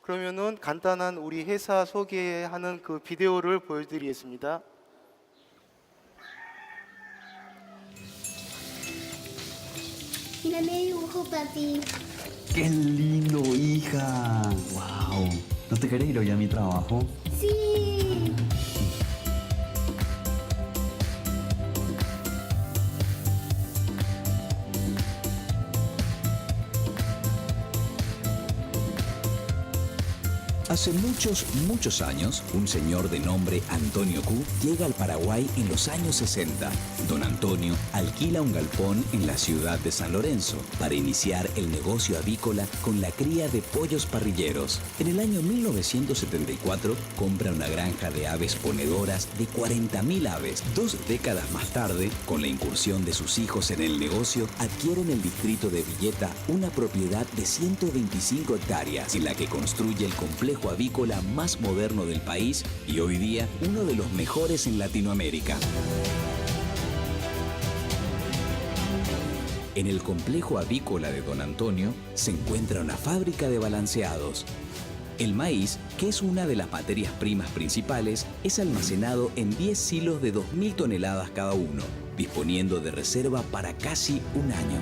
그러면은 간단한 우리 회사 소개하는 그 비디오를 보여드리겠습니다.
Mira, me dibujo, papi.
¡Qué lindo, hija! ¡Wow! ¿No te querés ir hoy a mi trabajo?
Sí.
Hace muchos años, un señor de nombre Antonio Q llega al Paraguay en los años 60. Don Antonio alquila un galpón en la ciudad de San Lorenzo para iniciar el negocio avícola con la cría de pollos parrilleros. En el año 1974 compra una granja de aves ponedoras de 40.000 aves. 2 décadas más tarde, con la incursión de sus hijos en el negocio, adquiere en el distrito de Villeta una propiedad de 125 hectáreas en la que construye el complejo avícola más moderno del país y hoy día uno de los mejores en Latinoamérica. En el complejo avícola de Don Antonio se encuentra una fábrica de balanceados. El maíz, que es una de las materias primas principales, es almacenado en 10 silos de 2.000 toneladas cada uno, disponiendo de reserva para casi un año.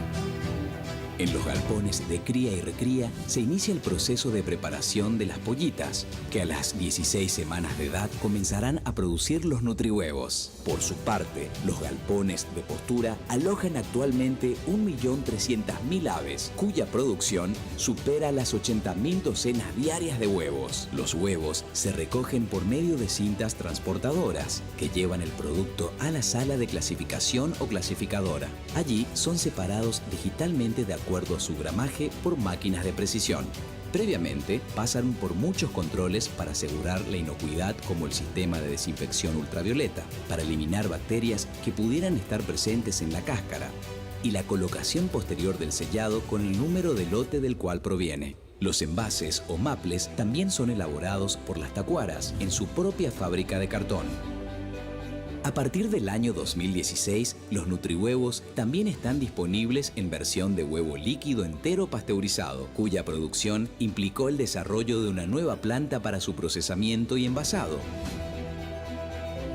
En los galpones de cría y recría se inicia el proceso de preparación de las pollitas, que a las 16 semanas de edad comenzarán a producir los nutrihuevos. Por su parte, los galpones de postura alojan actualmente 1.300.000 aves, cuya producción supera las 80.000 docenas diarias de huevos. Los huevos se recogen por medio de cintas transportadoras, que llevan el producto a la sala de clasificación o clasificadora. Allí son separados digitalmente de acuerdo a su gramaje por máquinas de precisión. Previamente pasan por muchos controles para asegurar la inocuidad, como el sistema de desinfección ultravioleta, para eliminar bacterias que pudieran estar presentes en la cáscara, y la colocación posterior del sellado con el número de lote del cual proviene. Los envases o maples también son elaborados por las tacuaras en su propia fábrica de cartón. A partir del año 2016, los nutrihuevos también están disponibles en versión de huevo líquido entero pasteurizado, cuya producción implicó el desarrollo de una nueva planta para su procesamiento y envasado.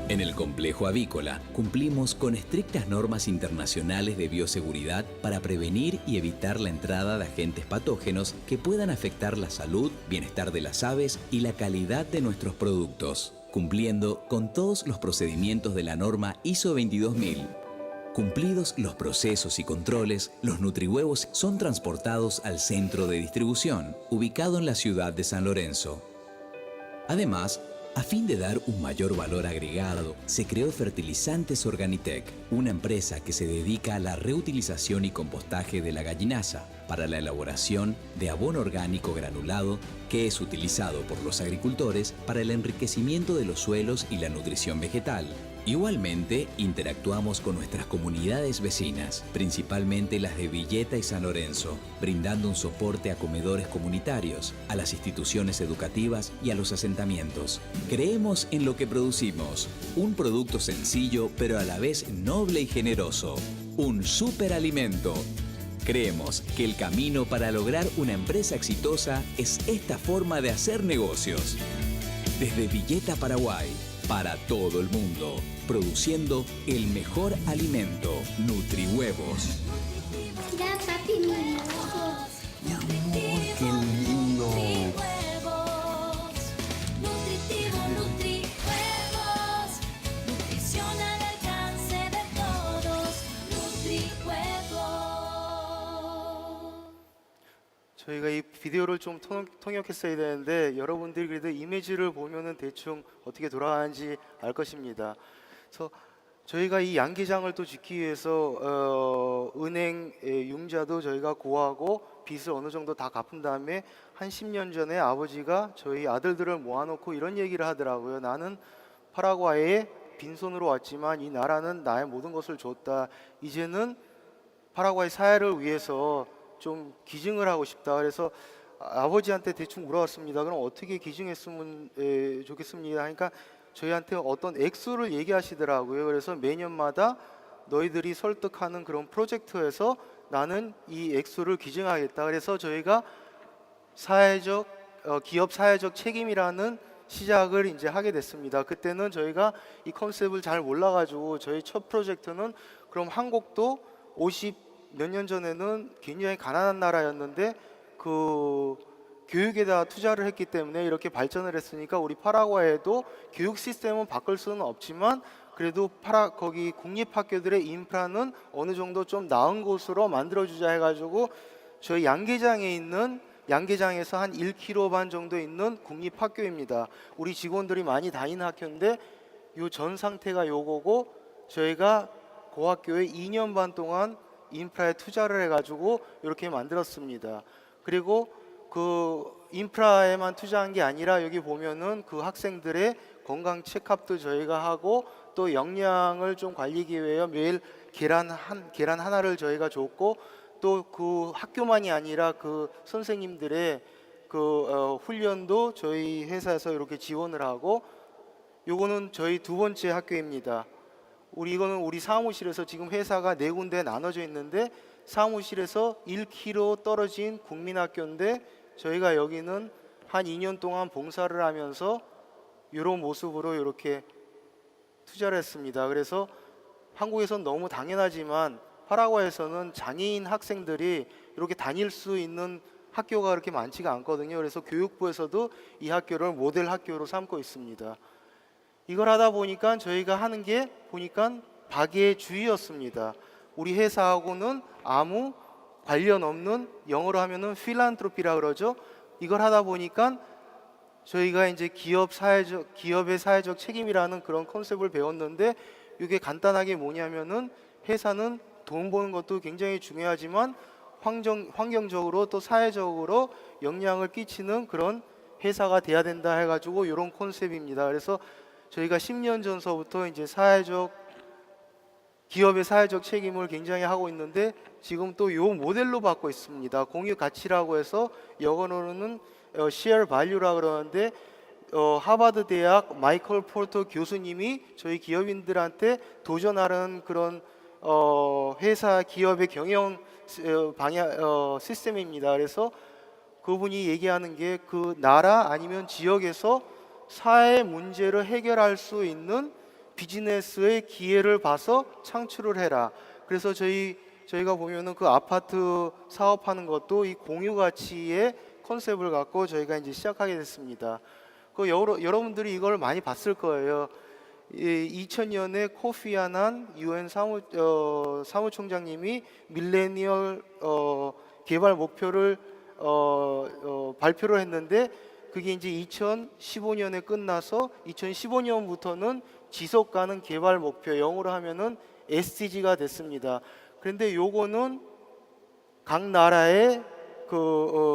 En el complejo avícola cumplimos con estrictas normas internacionales de bioseguridad para prevenir y evitar la entrada de agentes patógenos que puedan afectar la salud, bienestar de las aves y la calidad de nuestros productos, cumpliendo con todos los procedimientos de la norma ISO 22000. Cumplidos los procesos y controles, los nutrihuevos son transportados al centro de distribución, ubicado en la ciudad de San Lorenzo. Además, a fin de dar un mayor valor agregado, se creó Fertilizantes Organitec, una empresa que se dedica a la reutilización y compostaje de la gallinaza para la elaboración de abono orgánico granulado que es utilizado por los agricultores para el enriquecimiento de los suelos y la nutrición vegetal. Igualmente, interactuamos con nuestras comunidades vecinas, principalmente las de Villeta y San Lorenzo, brindando un soporte a comedores comunitarios, a las instituciones educativas y a los asentamientos. Creemos en lo que producimos, un producto sencillo pero a la vez noble y generoso, un superalimento. Creemos que el camino para lograr una empresa exitosa es esta forma de hacer negocios. Desde Villeta, Paraguay, para todo el mundo, produciendo el mejor alimento, Nutrihuevos.
Mira, papi, mi dibujo.
Mi amor, qué lindo.
Nutritivo, Nutrihuevos. Nutrición al alcance de todos. Nutrihuevos.
저희가 이 비디오를 좀 통역했어야 되는데 여러분들이 그래도 이미지를 보면은 대충 어떻게 돌아가는지 알 것입니다. 그래서 저희가 이 양계장을 또 짓기 위해서 은행의 융자도 저희가 고하고 빚을 어느 정도 다 갚은 다음에 한 10년 전에 아버지가 저희 아들들을 모아놓고 이런 얘기를 하더라고요. 나는 파라과이에 빈손으로 왔지만 이 나라는 나의 모든 것을 줬다. 이제는 파라과이 사회를 위해서 좀 기증을 하고 싶다. 그래서 아버지한테 대충 물어봤습니다. 그럼 어떻게 기증했으면 좋겠습니다. 하니까 저희한테 어떤 액수를 얘기하시더라고요. 그래서 매년마다 너희들이 설득하는 그런 프로젝트에서 나는 이 액수를 기증하겠다. 그래서 저희가 기업 사회적 책임이라는 시작을 이제 하게 됐습니다. 그때는 저희가 이 컨셉을 잘 몰라가지고 저희 첫 프로젝트는 그럼 한국도 50 몇 년 전에는 굉장히 가난한 나라였는데 그 교육에다 투자를 했기 때문에 이렇게 발전을 했으니까 우리 파라과이에도 교육 시스템은 바꿀 수는 없지만 그래도 거기 국립학교들의 인프라는 어느 정도 좀 나은 곳으로 만들어주자 해가지고 저희 양계장에서 한 1km 반 정도 있는 국립학교입니다. 우리 직원들이 많이 다니는 학교인데 요 전 상태가 요거고 저희가 그 학교에 2년 반 동안 인프라에 투자를 해가지고 이렇게 만들었습니다. 그리고 그 인프라에만 투자한 게 아니라 여기 보면은 그 학생들의 건강 체크업도 저희가 하고 또 영양을 좀 관리하기 위해 매일 계란 하나를 저희가 줬고 또 그 학교만이 아니라 그 선생님들의 그 훈련도 저희 회사에서 이렇게 지원을 하고 요거는 저희 두 번째 학교입니다. 이거는 우리 사무실에서 지금 회사가 4군데 나눠져 있는데 사무실에서 1km 떨어진 국민학교인데 저희가 여기는 한 2년 동안 봉사를 하면서 이런 모습으로 이렇게 투자를 했습니다. 그래서 한국에선 너무 당연하지만 파라과이에서는 장애인 학생들이 이렇게 다닐 수 있는 학교가 그렇게 많지가 않거든요. 그래서 교육부에서도 이 학교를 모델 학교로 삼고 있습니다. 이걸 하다 보니까 저희가 하는 게 보니까 박애주의였습니다. 우리 회사하고는 아무 관련 없는 영어로 하면은 필란트로피라 그러죠. 이걸 하다 보니까 저희가 이제 기업의 사회적 책임이라는 그런 컨셉을 배웠는데 이게 간단하게 뭐냐면은 회사는 돈 버는 것도 굉장히 중요하지만 환경적으로 또 사회적으로 영향을 끼치는 그런 회사가 돼야 된다 해가지고 이런 컨셉입니다. 그래서 저희가 10년 전서부터 이제 기업의 사회적 책임을 굉장히 하고 있는데 지금 또 요 모델로 받고 있습니다. 공유 가치라고 해서 영어로는 share value라 그러는데 하버드 대학 마이클 포터 교수님이 저희 기업인들한테 도전하는 그런 회사 기업의 경영 방향 시스템입니다. 그래서 그분이 얘기하는 게 그 나라 아니면 지역에서 사회 문제를 해결할 수 있는 비즈니스의 기회를 봐서 창출을 해라. 그래서 저희가 보면은 그 아파트 사업하는 것도 이 공유 가치의 컨셉을 갖고 저희가 이제 시작하게 됐습니다. 그 여러분들이 이걸 많이 봤을 거예요. 2000년에 코피 아난 UN 사무총장님이 밀레니얼 개발 목표를 발표를 했는데 그게 이제 2015년에 끝나서 2015년부터는 지속 가능 개발 목표, 영어로 하면은 SDG가 됐습니다. 그런데 요거는 각 나라의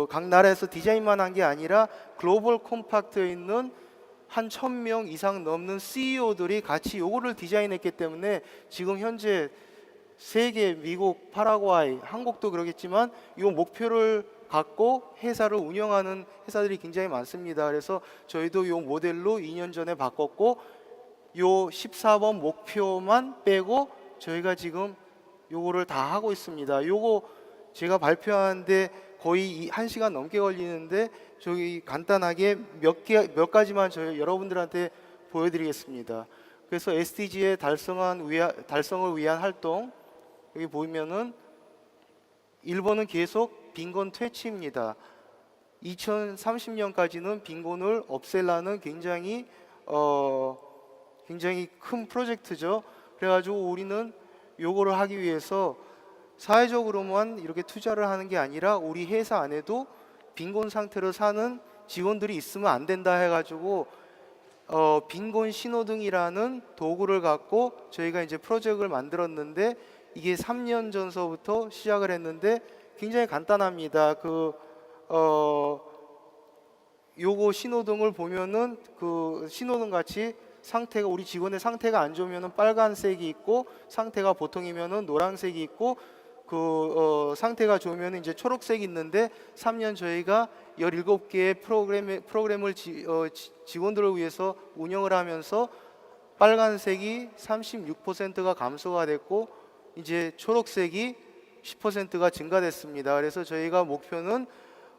각 나라에서 디자인만 한 게 아니라 글로벌 콤팩트에 있는 한 1000명 이상 넘는 CEO들이 같이 요거를 디자인했기 때문에 지금 현재 세계, 미국, 파라과이, 한국도 그러겠지만 요 목표를 갖고 회사를 운영하는 회사들이 굉장히 많습니다. 그래서 저희도 요 모델로 2년 전에 바꿨고 요 14번 목표만 빼고 저희가 지금 요거를 다 하고 있습니다. 요거 제가 발표하는데 거의 1시간 넘게 걸리는데 저기 간단하게 몇 가지만 저희 여러분들한테 보여드리겠습니다. 그래서 SDG의 달성을 위한 활동, 여기 보면은 1번은 계속 빈곤 퇴치입니다. 2030년까지는 빈곤을 없애려는 굉장히 큰 프로젝트죠. 그래가지고 우리는 요거를 하기 위해서 사회적으로만 이렇게 투자를 하는 게 아니라 우리 회사 안에도 빈곤 상태로 사는 직원들이 있으면 안 된다 해가지고 빈곤 신호등이라는 도구를 갖고 저희가 이제 프로젝트를 만들었는데 이게 3년 전서부터 시작을 했는데 굉장히 간단합니다. 요거 신호등을 보면은 그 신호등 같이 상태가 우리 직원의 상태가 안 좋으면은 빨간색이 있고 상태가 보통이면은 노란색이 있고 상태가 좋으면 이제 초록색이 있는데 3년 저희가 17개의 프로그램을 직원들을 위해서 운영을 하면서 빨간색이 36%가 감소가 됐고 이제 초록색이 10%가 증가됐습니다. 그래서 저희가 목표는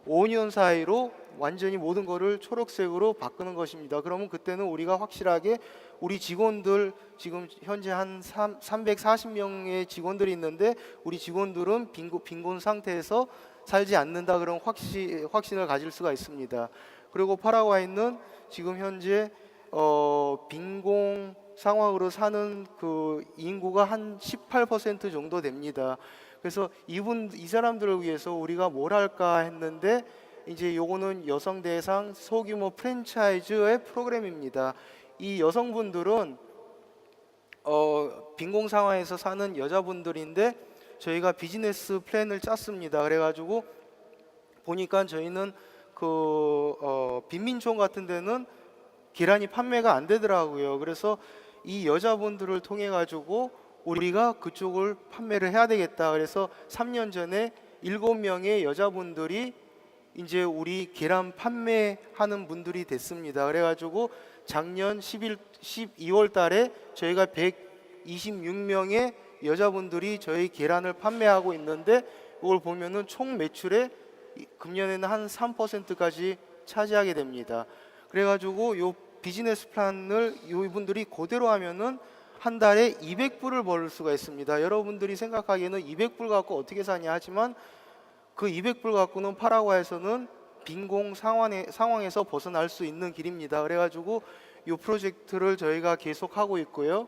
5년 사이로 완전히 모든 거를 초록색으로 바꾸는 것입니다. 그러면 그때는 우리가 확실하게 우리 직원들 지금 현재 한 340명의 직원들이 있는데 우리 직원들은 빈곤 상태에서 살지 않는다 그런 확신을 가질 수가 있습니다. 그리고 파라과이는 지금 현재 빈곤 상황으로 사는 그 인구가 한 18% 정도 됩니다. 그래서 이 사람들을 위해서 우리가 뭘 할까 했는데 이제 요거는 여성 대상 소규모 프랜차이즈의 프로그램입니다. 이 여성분들은 빈곤 상황에서 사는 여자분들인데 저희가 비즈니스 플랜을 짰습니다. 그래가지고 보니까 저희는 빈민촌 같은 데는 계란이 판매가 안 되더라고요. 그래서 이 여자분들을 통해 가지고 우리가 그쪽을 판매를 해야 되겠다. 그래서 3년 전에 7명의 여자분들이 이제 우리 계란 판매하는 분들이 됐습니다. 그래가지고 작년 12월 달에 저희가 126명의 여자분들이 저희 계란을 판매하고 있는데 이걸 보면은 총 매출의 금년에는 한 3%까지 차지하게 됩니다. 그래가지고 요 비즈니스 플랜을 이분들이 그대로 하면은 한 달에 200불을 벌 수가 있습니다. 여러분들이 생각하기에는 200불 갖고 어떻게 사냐 하지만 그 200불 갖고는 파라과이에서는 빈곤 상황에서 벗어날 수 있는 길입니다. 그래가지고 이 프로젝트를 저희가 계속하고 있고요.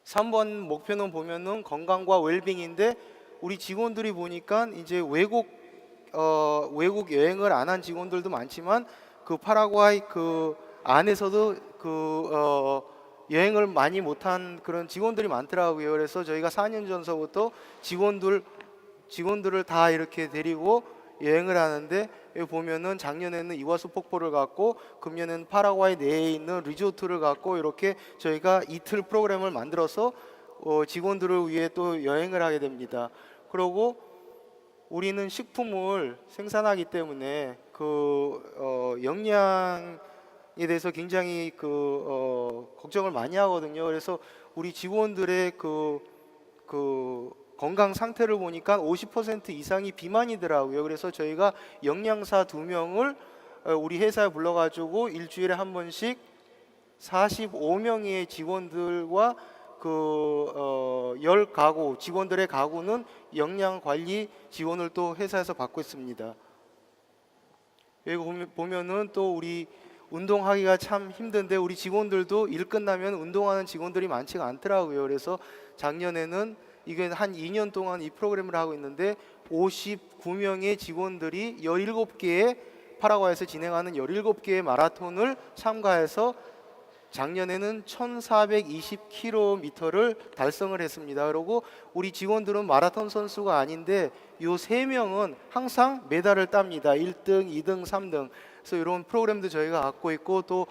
3번 목표는 보면은 건강과 웰빙인데 우리 직원들이 보니까 이제 외국 여행을 안 한 직원들도 많지만 그 파라과이 그 안에서도 여행을 많이 못한 그런 직원들이 많더라고요. 그래서 저희가 4년 전서부터 직원들을 다 이렇게 데리고 여행을 하는데 여기 보면은 작년에는 이와수 폭포를 갔고 금년에는 파라과이 내에 있는 리조트를 갔고 이렇게 저희가 이틀 프로그램을 만들어서 직원들을 위해 또 여행을 하게 됩니다. 그리고 우리는 식품을 생산하기 때문에 영양에 대해서 굉장히 걱정을 많이 하거든요. 그래서 우리 직원들의 건강 상태를 보니까 50% 이상이 비만이더라고요. 그래서 저희가 영양사 2명을 우리 회사에 불러가지고 일주일에 한 번씩 45명의 직원들과 10가구 직원들의 가구는 영양 관리 지원을 또 회사에서 받고 있습니다. 여기 보면은 또 우리 운동하기가 참 힘든데 우리 직원들도 일 끝나면 운동하는 직원들이 많지가 않더라고요. 그래서 작년에는 이게 한 2년 동안 이 프로그램을 하고 있는데 59명의 직원들이 17개의 파라과이에서 진행하는 17개의 마라톤을 참가해서 작년에는 1420km를 달성을 했습니다. 그리고 우리 직원들은 마라톤 선수가 아닌데 요 3명은 항상 메달을 땁니다. 1등, 2등, 3등. 그래서 이런 프로그램도 저희가 갖고 있고 또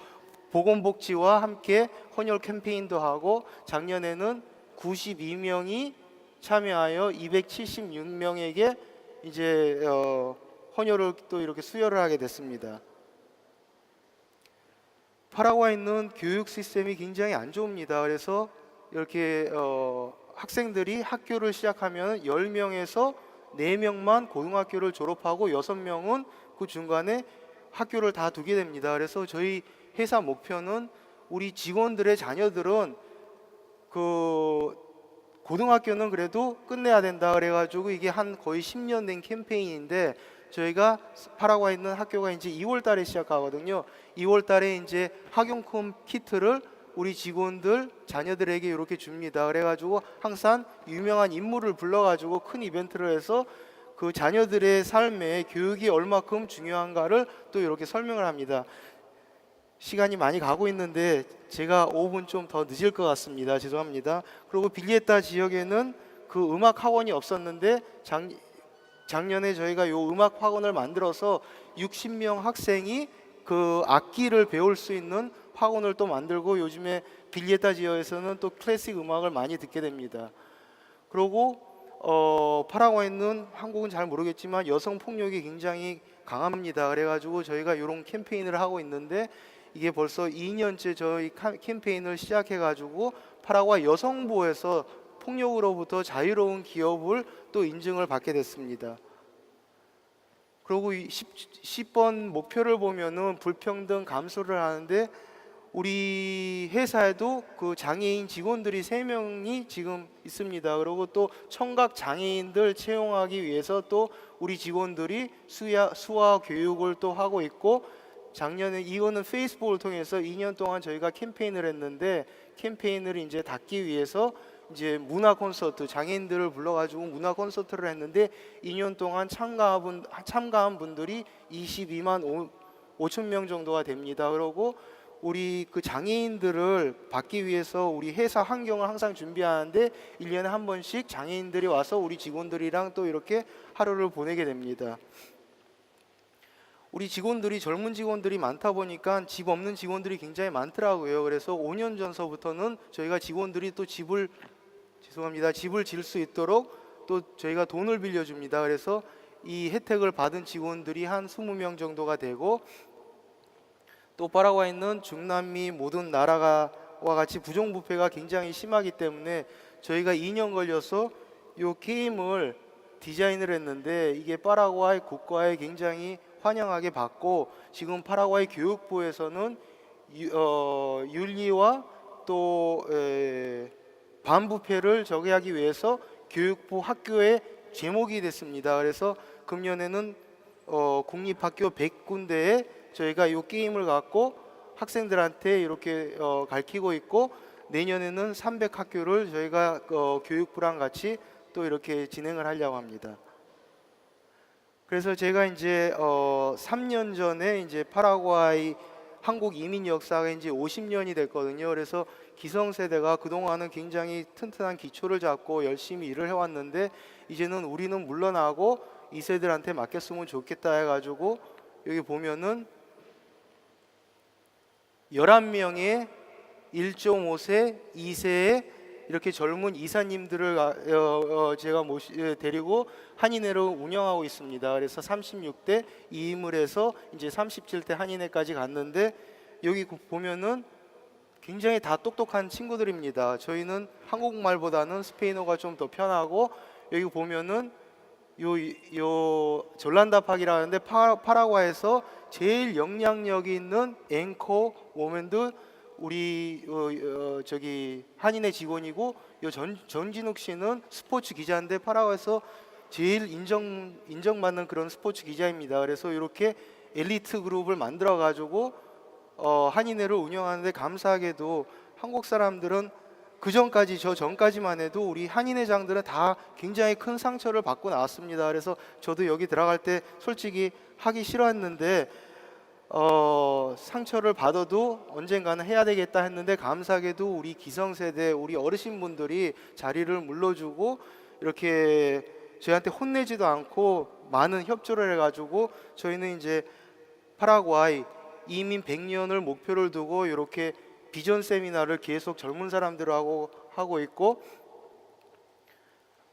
보건복지와 함께 헌혈 캠페인도 하고 작년에는 92명이 참여하여 276명에게 이제 헌혈을 또 이렇게 수여를 하게 됐습니다. 파라과이는 교육 시스템이 굉장히 안 좋습니다. 그래서 이렇게 학생들이 학교를 시작하면 10명에서 4명만 고등학교를 졸업하고 6명은 그 중간에 학교를 다 두게 됩니다. 그래서 저희 회사 목표는 우리 직원들의 자녀들은 고등학교는 그래도 끝내야 된다 그래가지고 이게 한 거의 10년 된 캠페인인데 저희가 파라과이에 있는 학교가 이제 2월 달에 시작하거든요. 2월 달에 이제 학용품 키트를 우리 직원들 자녀들에게 이렇게 줍니다. 그래가지고 항상 유명한 인물을 불러가지고 큰 이벤트를 해서 그 자녀들의 삶에 교육이 얼마큼 중요한가를 또 이렇게 설명을 합니다. 시간이 많이 가고 있는데 제가 5분 좀 더 늦을 것 같습니다. 죄송합니다. 그리고 빌리에타 지역에는 그 음악 학원이 없었는데 작년에 저희가 요 음악 학원을 만들어서 60명 학생이 그 악기를 배울 수 있는 학원을 또 만들고 요즘에 빌리에타 지역에서는 또 클래식 음악을 많이 듣게 됩니다. 그리고 파라과이는 한국은 잘 모르겠지만 여성 폭력이 굉장히 강합니다. 그래가지고 저희가 이런 캠페인을 하고 있는데 이게 벌써 2년째 저희 캠페인을 시작해가지고 파라과이 여성부에서 폭력으로부터 자유로운 기업을 또 인증을 받게 됐습니다. 그리고 10번 목표를 보면은 불평등 감소를 하는데 우리 회사에도 그 장애인 직원들이 3명이 지금 있습니다. 그리고 또 청각 장애인들 채용하기 위해서 또 우리 직원들이 수화 교육을 또 하고 있고 작년에 이거는 페이스북을 통해서 2년 동안 저희가 캠페인을 했는데 캠페인을 이제 닫기 위해서 이제 문화 콘서트 장애인들을 불러가지고 문화 콘서트를 했는데 2년 동안 참가한 분들이 22만 5천 명 정도가 됩니다. 그리고 우리 그 장애인들을 받기 위해서 우리 회사 환경을 항상 준비하는데 1년에 한 번씩 장애인들이 와서 우리 직원들이랑 또 이렇게 하루를 보내게 됩니다. 우리 직원들이 젊은 직원들이 많다 보니까 집 없는 직원들이 굉장히 많더라고요. 그래서 5년 전서부터는 저희가 직원들이 또 집을 질 수 있도록 또 저희가 돈을 빌려줍니다. 그래서 이 혜택을 받은 직원들이 한 20명 정도가 되고 또 파라과이는 중남미 모든 나라와 같이 부정부패가 굉장히 심하기 때문에 저희가 2년 걸려서 이 게임을 디자인을 했는데 이게 파라과이 국가에 굉장히 환영하게 받고 지금 파라과이 교육부에서는 윤리와 또 반부패를 저기하기 위해서 교육부 학교에 제목이 됐습니다. 그래서 금년에는 공립학교 100군데에 저희가 이 게임을 갖고 학생들한테 이렇게 가르치고 있고 내년에는 300학교를 저희가 교육부랑 같이 또 이렇게 진행을 하려고 합니다. 그래서 제가 이제 3년 전에 이제 파라과이 한국 이민 역사가 이제 50년이 됐거든요. 그래서 기성세대가 그동안은 굉장히 튼튼한 기초를 잡고 열심히 일을 해왔는데 이제는 우리는 물러나고 이 세대들한테 맡겼으면 좋겠다 해가지고 여기 보면은 11명의 1.5세, 2세의 이렇게 젊은 이사님들을 제가 데리고 한인회를 운영하고 있습니다. 그래서 36대 이임을 해서 이제 37대 한인회까지 갔는데 여기 보면은 굉장히 다 똑똑한 친구들입니다. 저희는 한국말보다는 스페인어가 좀 더 편하고 여기 보면은 요 졸란다팍이라는데 파라과이에서 제일 영향력이 있는 앵커 워맨도 우리 저기 한인의 직원이고 요 전진욱 씨는 스포츠 기자인데 파라과이에서 제일 인정받는 그런 스포츠 기자입니다. 그래서 이렇게 엘리트 그룹을 만들어 가지고 한인회를 운영하는데 감사하게도 한국 사람들은 그 전까지 저 전까지만 해도 우리 한인회장들은 다 굉장히 큰 상처를 받고 나왔습니다. 그래서 저도 여기 들어갈 때 솔직히 하기 싫었는데 상처를 받아도 언젠가는 해야 되겠다 했는데 감사하게도 우리 기성세대 우리 어르신분들이 자리를 물러주고 이렇게 저희한테 혼내지도 않고 많은 협조를 해가지고 저희는 이제 파라과이 이민 100년을 목표를 두고 이렇게 비전 세미나를 계속 젊은 사람들하고 하고 있고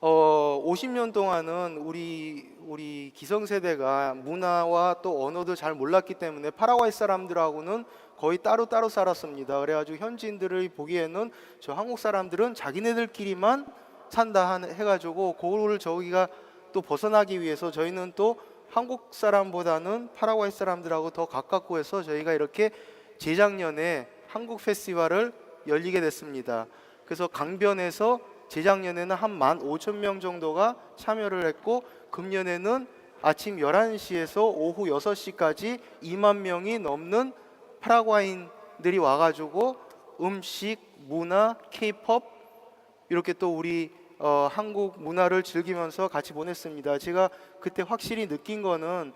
50년 동안은 우리 기성세대가 문화와 또 언어도 잘 몰랐기 때문에 파라과이 사람들하고는 거의 따로 살았습니다. 그래가지고 현지인들이 보기에는 저 한국 사람들은 자기네들끼리만 산다 해가지고 그거를 저기가 또 벗어나기 위해서 저희는 또 한국 사람보다는 파라과이 사람들하고 더 가깝고 해서 저희가 이렇게 재작년에 한국 페스티벌을 열리게 됐습니다. 그래서 강변에서 재작년에는 한 15,000명 정도가 참여를 했고 금년에는 아침 11시에서 오후 6시까지 2만 명이 넘는 파라과이인들이 와가지고 음식, 문화, 케이팝 이렇게 또 우리 한국 문화를 즐기면서 같이 보냈습니다. 제가 그때 확실히 느낀 거는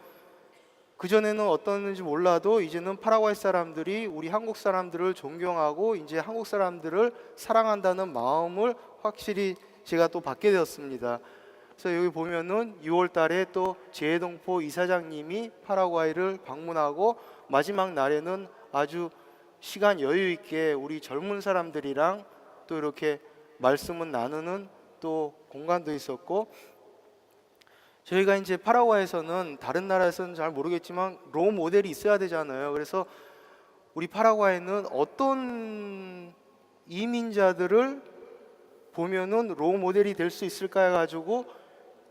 그전에는 어떤지 몰라도 이제는 파라과이 사람들이 우리 한국 사람들을 존경하고 이제 한국 사람들을 사랑한다는 마음을 확실히 제가 또 받게 되었습니다. 그래서 여기 보면은 6월 달에 또 재동포 이사장님이 파라과이를 방문하고 마지막 날에는 아주 시간 여유 있게 우리 젊은 사람들이랑 또 이렇게 말씀을 나누는 또 공간도 있었고 저희가 이제 파라과이에서는 다른 나라에서는 잘 모르겠지만 롤 모델이 있어야 되잖아요. 그래서 우리 파라과이는 어떤 이민자들을 보면은 롤 모델이 될 수 있을까 해가지고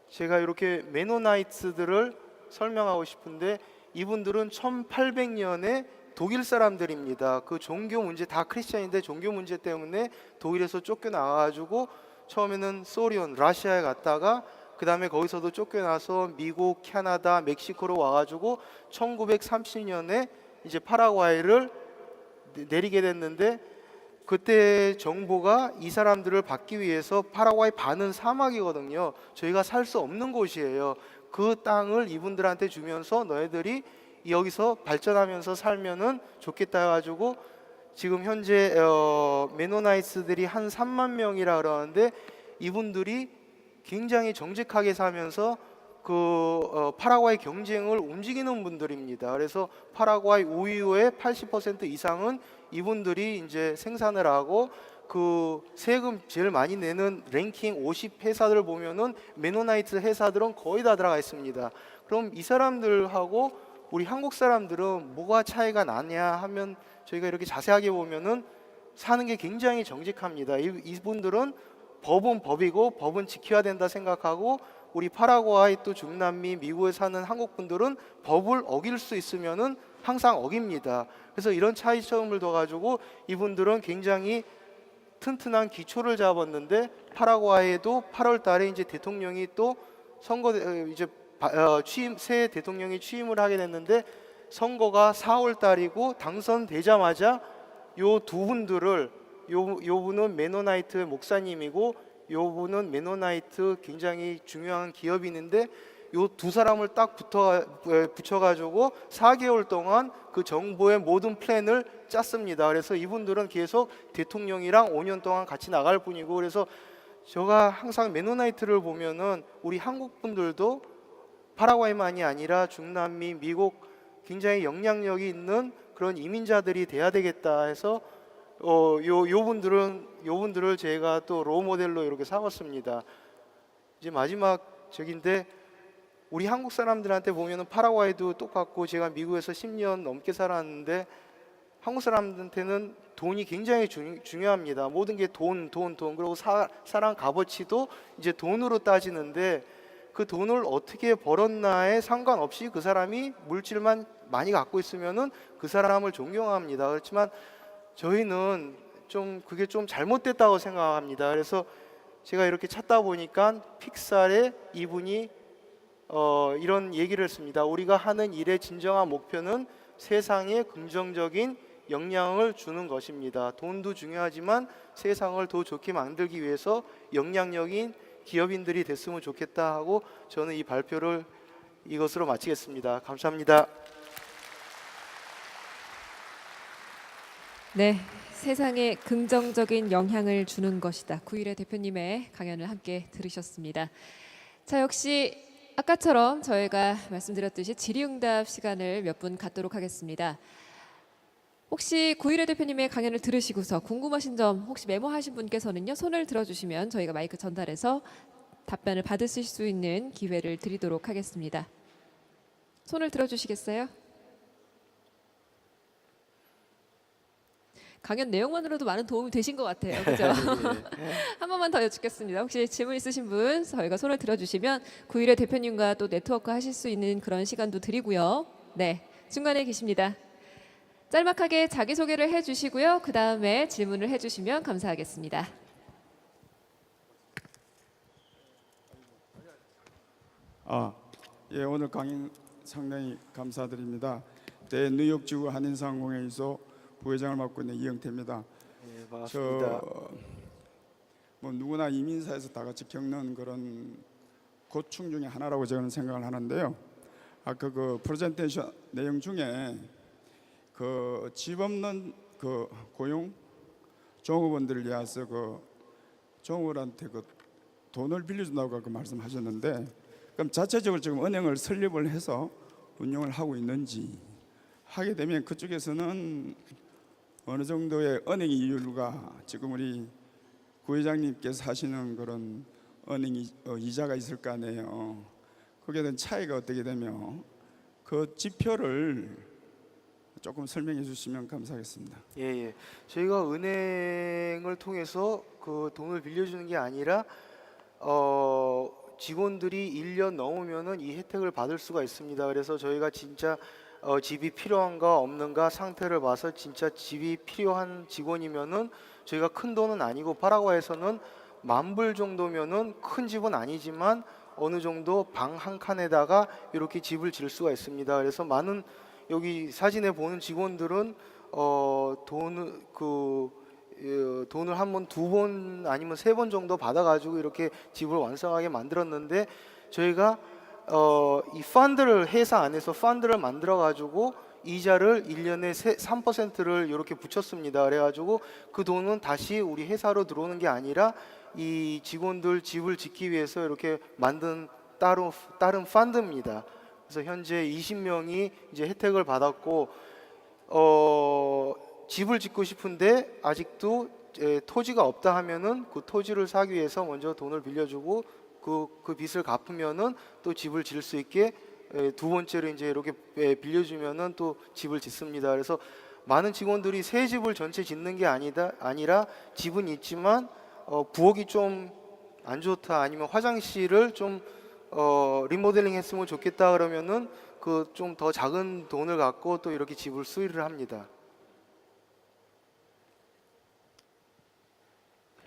제가 이렇게 메노나이트들을 설명하고 싶은데 이분들은 1800년에 독일 사람들입니다. 그 종교 문제 다 크리스천인데 종교 문제 때문에 독일에서 쫓겨나가지고 처음에는 소련, 러시아에 갔다가 그 다음에 거기서도 쫓겨나서 미국, 캐나다, 멕시코로 와가지고 1930년에 이제 파라과이를 내리게 됐는데 그때 정부가 이 사람들을 받기 위해서 파라과이 반은 사막이거든요. 저희가 살 수 없는 곳이에요. 그 땅을 이분들한테 주면서 너희들이 여기서 발전하면서 살면은 좋겠다 해가지고 지금 현재 메노나이트들이 한 3만 명이라 그러는데 이분들이 굉장히 정직하게 살면서 그 파라과이 경쟁을 움직이는 분들입니다. 그래서 파라과이 우유의 80% 이상은 이분들이 이제 생산을 하고 그 세금 제일 많이 내는 랭킹 50 회사들 보면은 메노나이트 회사들은 거의 다 들어가 있습니다. 그럼 이 사람들하고 우리 한국 사람들은 뭐가 차이가 나냐 하면 저희가 이렇게 자세하게 보면은 사는 게 굉장히 정직합니다. 이분들은 법은 법이고 법은 지켜야 된다 생각하고 우리 파라과이 또 중남미 미국에 사는 한국 분들은 법을 어길 수 있으면은 항상 어깁니다. 그래서 이런 차이점을 둬가지고 이분들은 굉장히 튼튼한 기초를 잡았는데 파라과이에도 8월달에 이제 대통령이 또 선거 이제 새 대통령이 취임을 하게 됐는데 선거가 4월달이고 당선되자마자 요 두 분들을 요 분은 메노나이트 목사님이고 요 분은 메노나이트 굉장히 중요한 기업인인데 요 두 사람을 딱 붙여가지고 4개월 동안 그 정부의 모든 플랜을 짰습니다. 그래서 이분들은 계속 대통령이랑 5년 동안 같이 나갈 뿐이고 그래서 제가 항상 메노나이트를 보면은 우리 한국 분들도 파라과이만이 아니라 중남미, 미국 굉장히 영향력이 있는 그런 이민자들이 돼야 되겠다 해서 요분들을 제가 또 롤모델로 이렇게 삼았습니다. 이제 마지막 적인데 우리 한국 사람들한테 보면은 파라과이도 똑같고 제가 미국에서 10년 넘게 살았는데 한국 사람들한테는 돈이 굉장히 중요합니다. 모든 게 돈. 그리고 사람 값어치도 이제 돈으로 따지는데 그 돈을 어떻게 벌었나에 상관없이 그 사람이 물질만 많이 갖고 있으면은 그 사람을 존경합니다. 그렇지만 저희는 좀 그게 좀 잘못됐다고 생각합니다. 그래서 제가 이렇게 찾다 보니까 픽살에 이분이 이런 얘기를 했습니다. 우리가 하는 일의 진정한 목표는 세상에 긍정적인 영향을 주는 것입니다. 돈도 중요하지만 세상을 더 좋게 만들기 위해서 영향력인 기업인들이 됐으면 좋겠다 하고 저는 이 발표를 이것으로 마치겠습니다. 감사합니다.
네, 세상에 긍정적인 영향을 주는 것이다. 구일의 대표님의 강연을 함께 들으셨습니다. 자, 역시 아까처럼 저희가 말씀드렸듯이 질의응답 시간을 몇 분 갖도록 하겠습니다. 혹시 구일의 대표님의 강연을 들으시고서 궁금하신 점 혹시 메모하신 분께서는요, 손을 들어주시면 저희가 마이크 전달해서 답변을 받으실 수 있는 기회를 드리도록 하겠습니다. 손을 들어주시겠어요? 강연 내용만으로도 많은 도움이 되신 것 같아요. 그죠? 한 번만 더 여쭙겠습니다. 혹시 질문 있으신 분 저희가 손을 들어주시면 구일의 대표님과 또 네트워크 하실 수 있는 그런 시간도 드리고요. 네, 중간에 계십니다. 짤막하게 자기소개를 해주시고요. 그 다음에 질문을 해주시면 감사하겠습니다.
예, 오늘 강의 상당히 감사드립니다. 뉴욕지구 한인상공회의소 부회장을 맡고 있는 이영태입니다.
네, 반갑습니다.
뭐 누구나 이민사에서 다 같이 겪는 그런 고충 중에 하나라고 저는 생각을 하는데요. 아까 그 프레젠테이션 내용 중에 그 집 없는 그 고용 종업원들을 위해서 그 종업원한테 그 돈을 빌려준다고 그 말씀하셨는데, 그럼 자체적으로 지금 은행을 설립을 해서 운영을 하고 있는지, 하게 되면 그쪽에서는 어느 정도의 은행 이율과 지금 우리 부회장님께서 하시는 그런 은행 이자가 있을 거 아니에요. 거기에 대한 차이가 어떻게 되며 그 지표를 조금 설명해 주시면 감사하겠습니다.
예. 저희가 은행을 통해서 그 돈을 빌려주는 게 아니라 직원들이 1년 넘으면은 이 혜택을 받을 수가 있습니다. 그래서 저희가 진짜 집이 필요한가 없는가 상태를 봐서 진짜 집이 필요한 직원이면은 저희가 큰 돈은 아니고 파라과이에서는 10,000불 정도면은 큰 집은 아니지만 어느 정도 방 한 칸에다가 이렇게 집을 질 수가 있습니다. 그래서 많은 여기 사진에 보는 직원들은 돈을 한 번, 2번 아니면 3번 정도 받아가지고 이렇게 집을 완성하게 만들었는데 저희가 이 펀드를 회사 안에서 펀드를 만들어가지고 이자를 1년에 3%를 이렇게 붙였습니다. 그래가지고 그 돈은 다시 우리 회사로 들어오는 게 아니라 이 직원들 집을 짓기 위해서 이렇게 만든 다른 펀드입니다. 그래서 현재 20명이 이제 혜택을 받았고 집을 짓고 싶은데 아직도 토지가 없다 하면은 그 토지를 사기 위해서 먼저 돈을 빌려주고 그 빚을 갚으면은 또 집을 지을 수 있게 두 번째로 이제 이렇게 빌려주면은 또 집을 짓습니다. 그래서 많은 직원들이 새 집을 전체 짓는 게 아니라 집은 있지만 부엌이 좀 안 좋다, 아니면 화장실을 좀 리모델링 했으면 좋겠다 그러면은 그 좀 더 작은 돈을 갖고 또 이렇게 집을 수리를 합니다.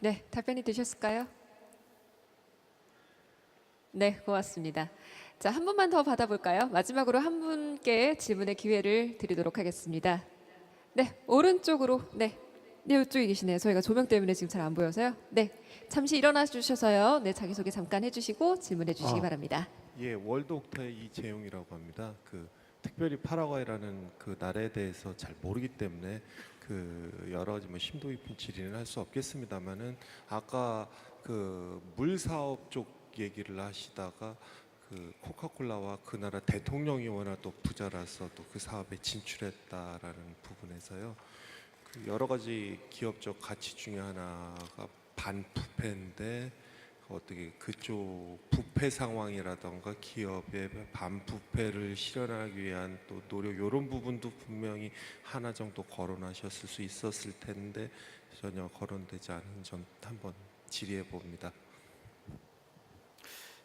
네, 답변이 되셨을까요? 네, 고맙습니다. 자, 한 분만 더 받아볼까요? 마지막으로 한 분께 질문의 기회를 드리도록 하겠습니다. 네, 오른쪽으로. 네, 이쪽에 계시네요. 저희가 조명 때문에 지금 잘 안 보여서요. 네, 잠시 일어나 주셔서요. 네, 자기소개 잠깐 해주시고 질문해 주시기 바랍니다.
예, 월드옥타의 이재용이라고 합니다. 특별히 파라과이라는 그 나라에 대해서 잘 모르기 때문에 여러 가지 심도 깊은 질의는 할 수 없겠습니다만은 아까 물 사업 쪽 얘기를 하시다가 코카콜라와 그 나라 대통령이 워낙 또 부자라서 또 그 사업에 진출했다라는 부분에서요. 그 여러 가지 기업적 가치 중에 하나가 반부패인데 어떻게 그쪽 부패 상황이라던가 기업의 반부패를 실현하기 위한 또 노력 이런 부분도 분명히 하나 정도 거론하셨을 수 있었을 텐데 전혀 거론되지 않은 점 한번 질의해 봅니다.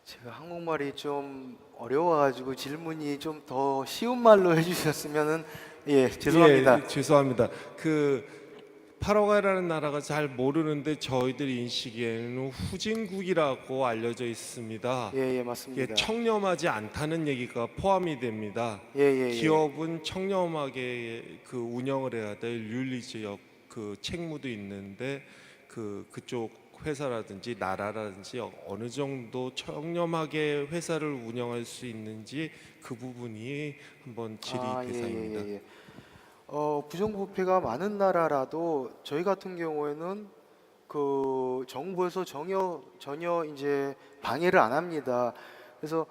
제가 한국말이 좀 어려워가지고 질문이 좀 더 쉬운 말로 해주셨으면은 예 죄송합니다.
예, 죄송합니다. 그 파라과이라는 나라가 잘 모르는데 저희들이 인식에는 후진국이라고 알려져 있습니다.
예 맞습니다.
청렴하지 않다는 얘기가 포함이 됩니다.
예.
기업은 청렴하게 그 운영을 해야 될 윤리적 그 책무도 있는데 그쪽 회사라든지 나라라든지 어느 정도 청렴하게 회사를 운영할 수 있는지 그 부분이 한번 질의 대상입니다.
예. 부정부패가 많은 나라라도 저희 같은 경우에는 그 정부에서 전혀 이제 방해를 안 합니다. 그래서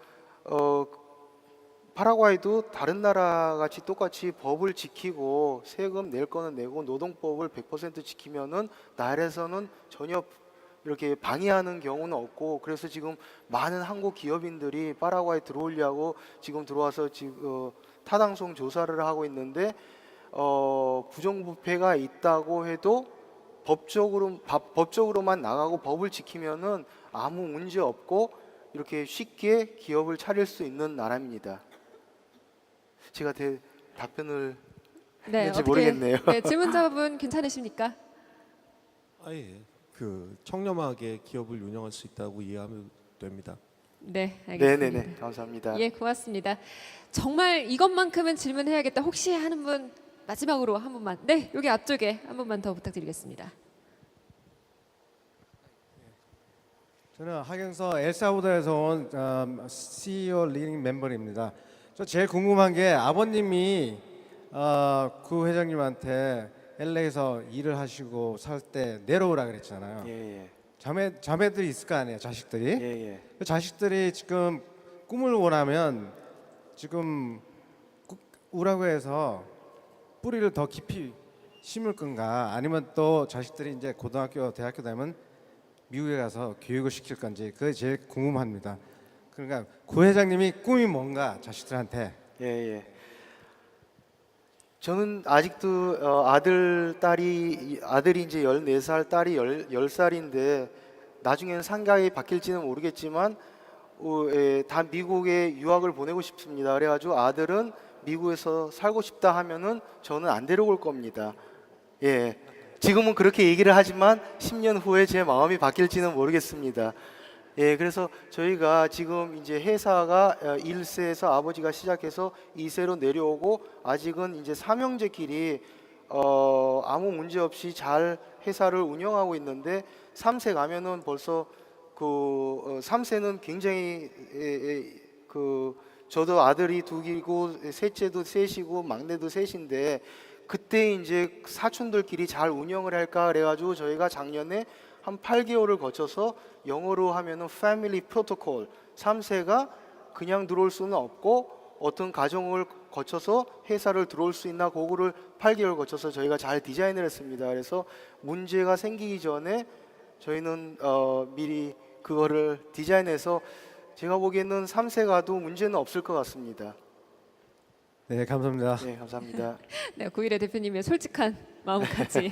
파라과이도 다른 나라 같이 똑같이 법을 지키고 세금 낼 거는 내고 노동법을 100% 지키면은 나라에서는 전혀 이렇게 방해하는 경우는 없고, 그래서 지금 많은 한국 기업인들이 파라과이 들어오려고 지금 들어와서 지금 타당성 조사를 하고 있는데 부정부패가 있다고 해도 법적으로만 나가고 법을 지키면은 아무 문제 없고 이렇게 쉽게 기업을 차릴 수 있는 나라입니다. 제가 답변을 했는지 모르겠네요.
네, 질문자분 괜찮으십니까?
예. 그 청렴하게 기업을 운영할 수 있다고 이해하면 됩니다.
네, 알겠습니다.
네네네, 감사합니다.
예, 고맙습니다. 정말 이것만큼은 질문해야겠다. 혹시 하는 분 마지막으로 한 분만. 네, 여기 앞쪽에 한 분만 더 부탁드리겠습니다.
저는 하경서 엘사우다에서 온 CEO 리딩 멤버입니다. 저 제일 궁금한 게 아버님이 구 회장님한테 LA에서 일을 하시고 살 때 내려오라 그랬잖아요.
예.
자매들이 있을 거 아니에요, 자식들이.
예.
그 자식들이 지금 꿈을 원하면 지금 우라고 해서 뿌리를 더 깊이 심을 건가, 아니면 또 자식들이 이제 고등학교, 대학교 되면 미국에 가서 교육을 시킬 건지, 그게 제일 궁금합니다. 그러니까 구 회장님이 꿈이 뭔가 자식들한테.
예. 저는 아직도 아들이 이제 14살, 딸이 10살인데 나중에는 생각이 바뀔지는 모르겠지만 다 미국에 유학을 보내고 싶습니다. 그래가지고 아들은 미국에서 살고 싶다 하면은 저는 안 데려올 겁니다. 예. 지금은 그렇게 얘기를 하지만 10년 후에 제 마음이 바뀔지는 모르겠습니다. 예, 그래서 저희가 지금 이제 회사가 1세에서 아버지가 시작해서 2세로 내려오고 아직은 이제 삼형제끼리 아무 문제 없이 잘 회사를 운영하고 있는데 3세 가면은 벌써 그 3세는 굉장히 저도 아들이 2이고 셋째도 셋이고 막내도 셋인데 그때 이제 사촌들끼리 잘 운영을 할까 그래가지고 저희가 작년에 한 8개월을 거쳐서 영어로 하면은 패밀리 프로토콜 3세가 그냥 들어올 수는 없고 어떤 과정을 거쳐서 회사를 들어올 수 있나 그거를 8개월 거쳐서 저희가 잘 디자인을 했습니다. 그래서 문제가 생기기 전에 저희는 미리 그거를 디자인해서 제가 보기에는 3세 가도 문제는 없을 것 같습니다.
네, 감사합니다.
네, 감사합니다.
네, 구일의 대표님의 솔직한 마음까지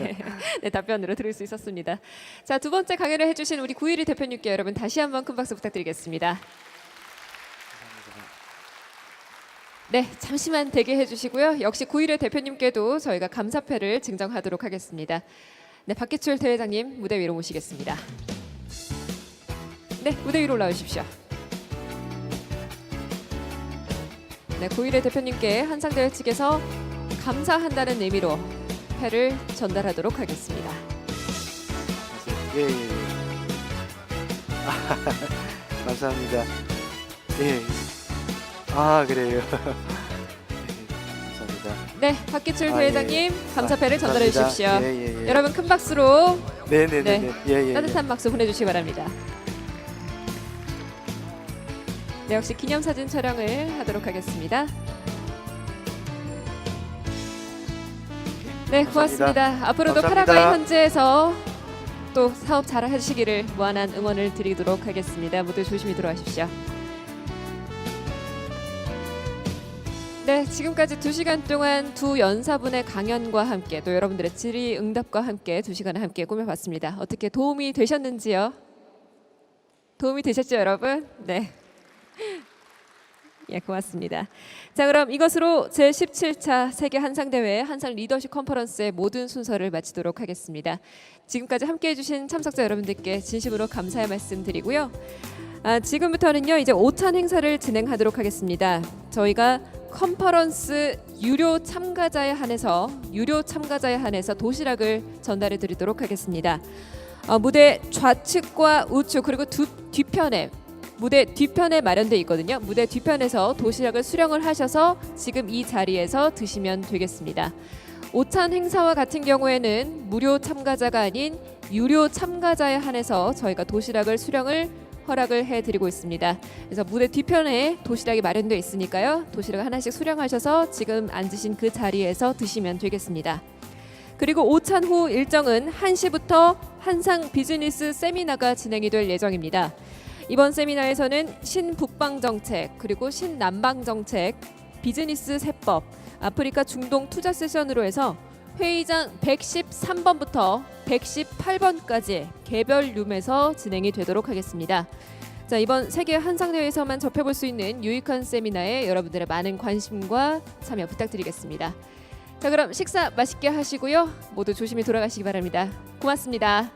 네, 답변으로 들을 수 있었습니다. 자, 두 번째 강연을 해주신 우리 구일의 대표님께 여러분 다시 한번 큰 박수 부탁드리겠습니다. 네, 잠시만 대기해 주시고요. 역시 구일의 대표님께도 저희가 감사패를 증정하도록 하겠습니다. 네, 박기출 대회장님 무대 위로 모시겠습니다. 네, 무대 위로 올라와 주십시오. 네, 구일의 대표님께 한상대회 측에서 감사한다는 의미로 패를 전달하도록 하겠습니다.
예. 감사합니다. 예. 그래요. 감사합니다.
네, 박기출
예.
대회장님 감사패를 전달해 주십시오.
예.
여러분 큰 박수로
네네네. 예.
따뜻한 박수 보내주시기 바랍니다. 네, 역시 기념사진 촬영을 하도록 하겠습니다. 네, 고맙습니다. 앞으로도
감사합니다.
파라과이 현지에서 또 사업 잘 하시기를 무한한 응원을 드리도록 하겠습니다. 모두 조심히 들어가십시오. 네, 지금까지 2시간 동안 두 연사분의 강연과 함께 또 여러분들의 질의응답과 함께 2시간을 함께 꾸며봤습니다. 어떻게 도움이 되셨는지요? 도움이 되셨죠, 여러분? 네. 예, 고맙습니다. 자, 그럼 이것으로 제17차 세계 한상대회 한상 리더십 컨퍼런스의 모든 순서를 마치도록 하겠습니다. 지금까지 함께해 주신 참석자 여러분들께 진심으로 감사의 말씀 드리고요. 지금부터는요, 이제 오찬 행사를 진행하도록 하겠습니다. 저희가 컨퍼런스 유료 참가자에 한해서 도시락을 전달해 드리도록 하겠습니다. 무대 좌측과 우측 그리고 뒤편에 무대 뒤편에 마련되어 있거든요. 무대 뒤편에서 도시락을 수령을 하셔서 지금 이 자리에서 드시면 되겠습니다. 오찬 행사와 같은 경우에는 무료 참가자가 아닌 유료 참가자에 한해서 저희가 도시락을 수령을 허락을 해드리고 있습니다. 그래서 무대 뒤편에 도시락이 마련되어 있으니까요. 도시락 하나씩 수령하셔서 지금 앉으신 그 자리에서 드시면 되겠습니다. 그리고 오찬 후 일정은 1시부터 한상 비즈니스 세미나가 진행이 될 예정입니다. 이번 세미나에서는 신북방 정책 그리고 신남방 정책, 비즈니스 세법, 아프리카 중동 투자 세션으로 해서 회의장 113번부터 118번까지 개별 룸에서 진행이 되도록 하겠습니다. 자, 이번 세계 한상대회에서만 접해볼 수 있는 유익한 세미나에 여러분들의 많은 관심과 참여 부탁드리겠습니다. 자, 그럼 식사 맛있게 하시고요. 모두 조심히 돌아가시기 바랍니다. 고맙습니다.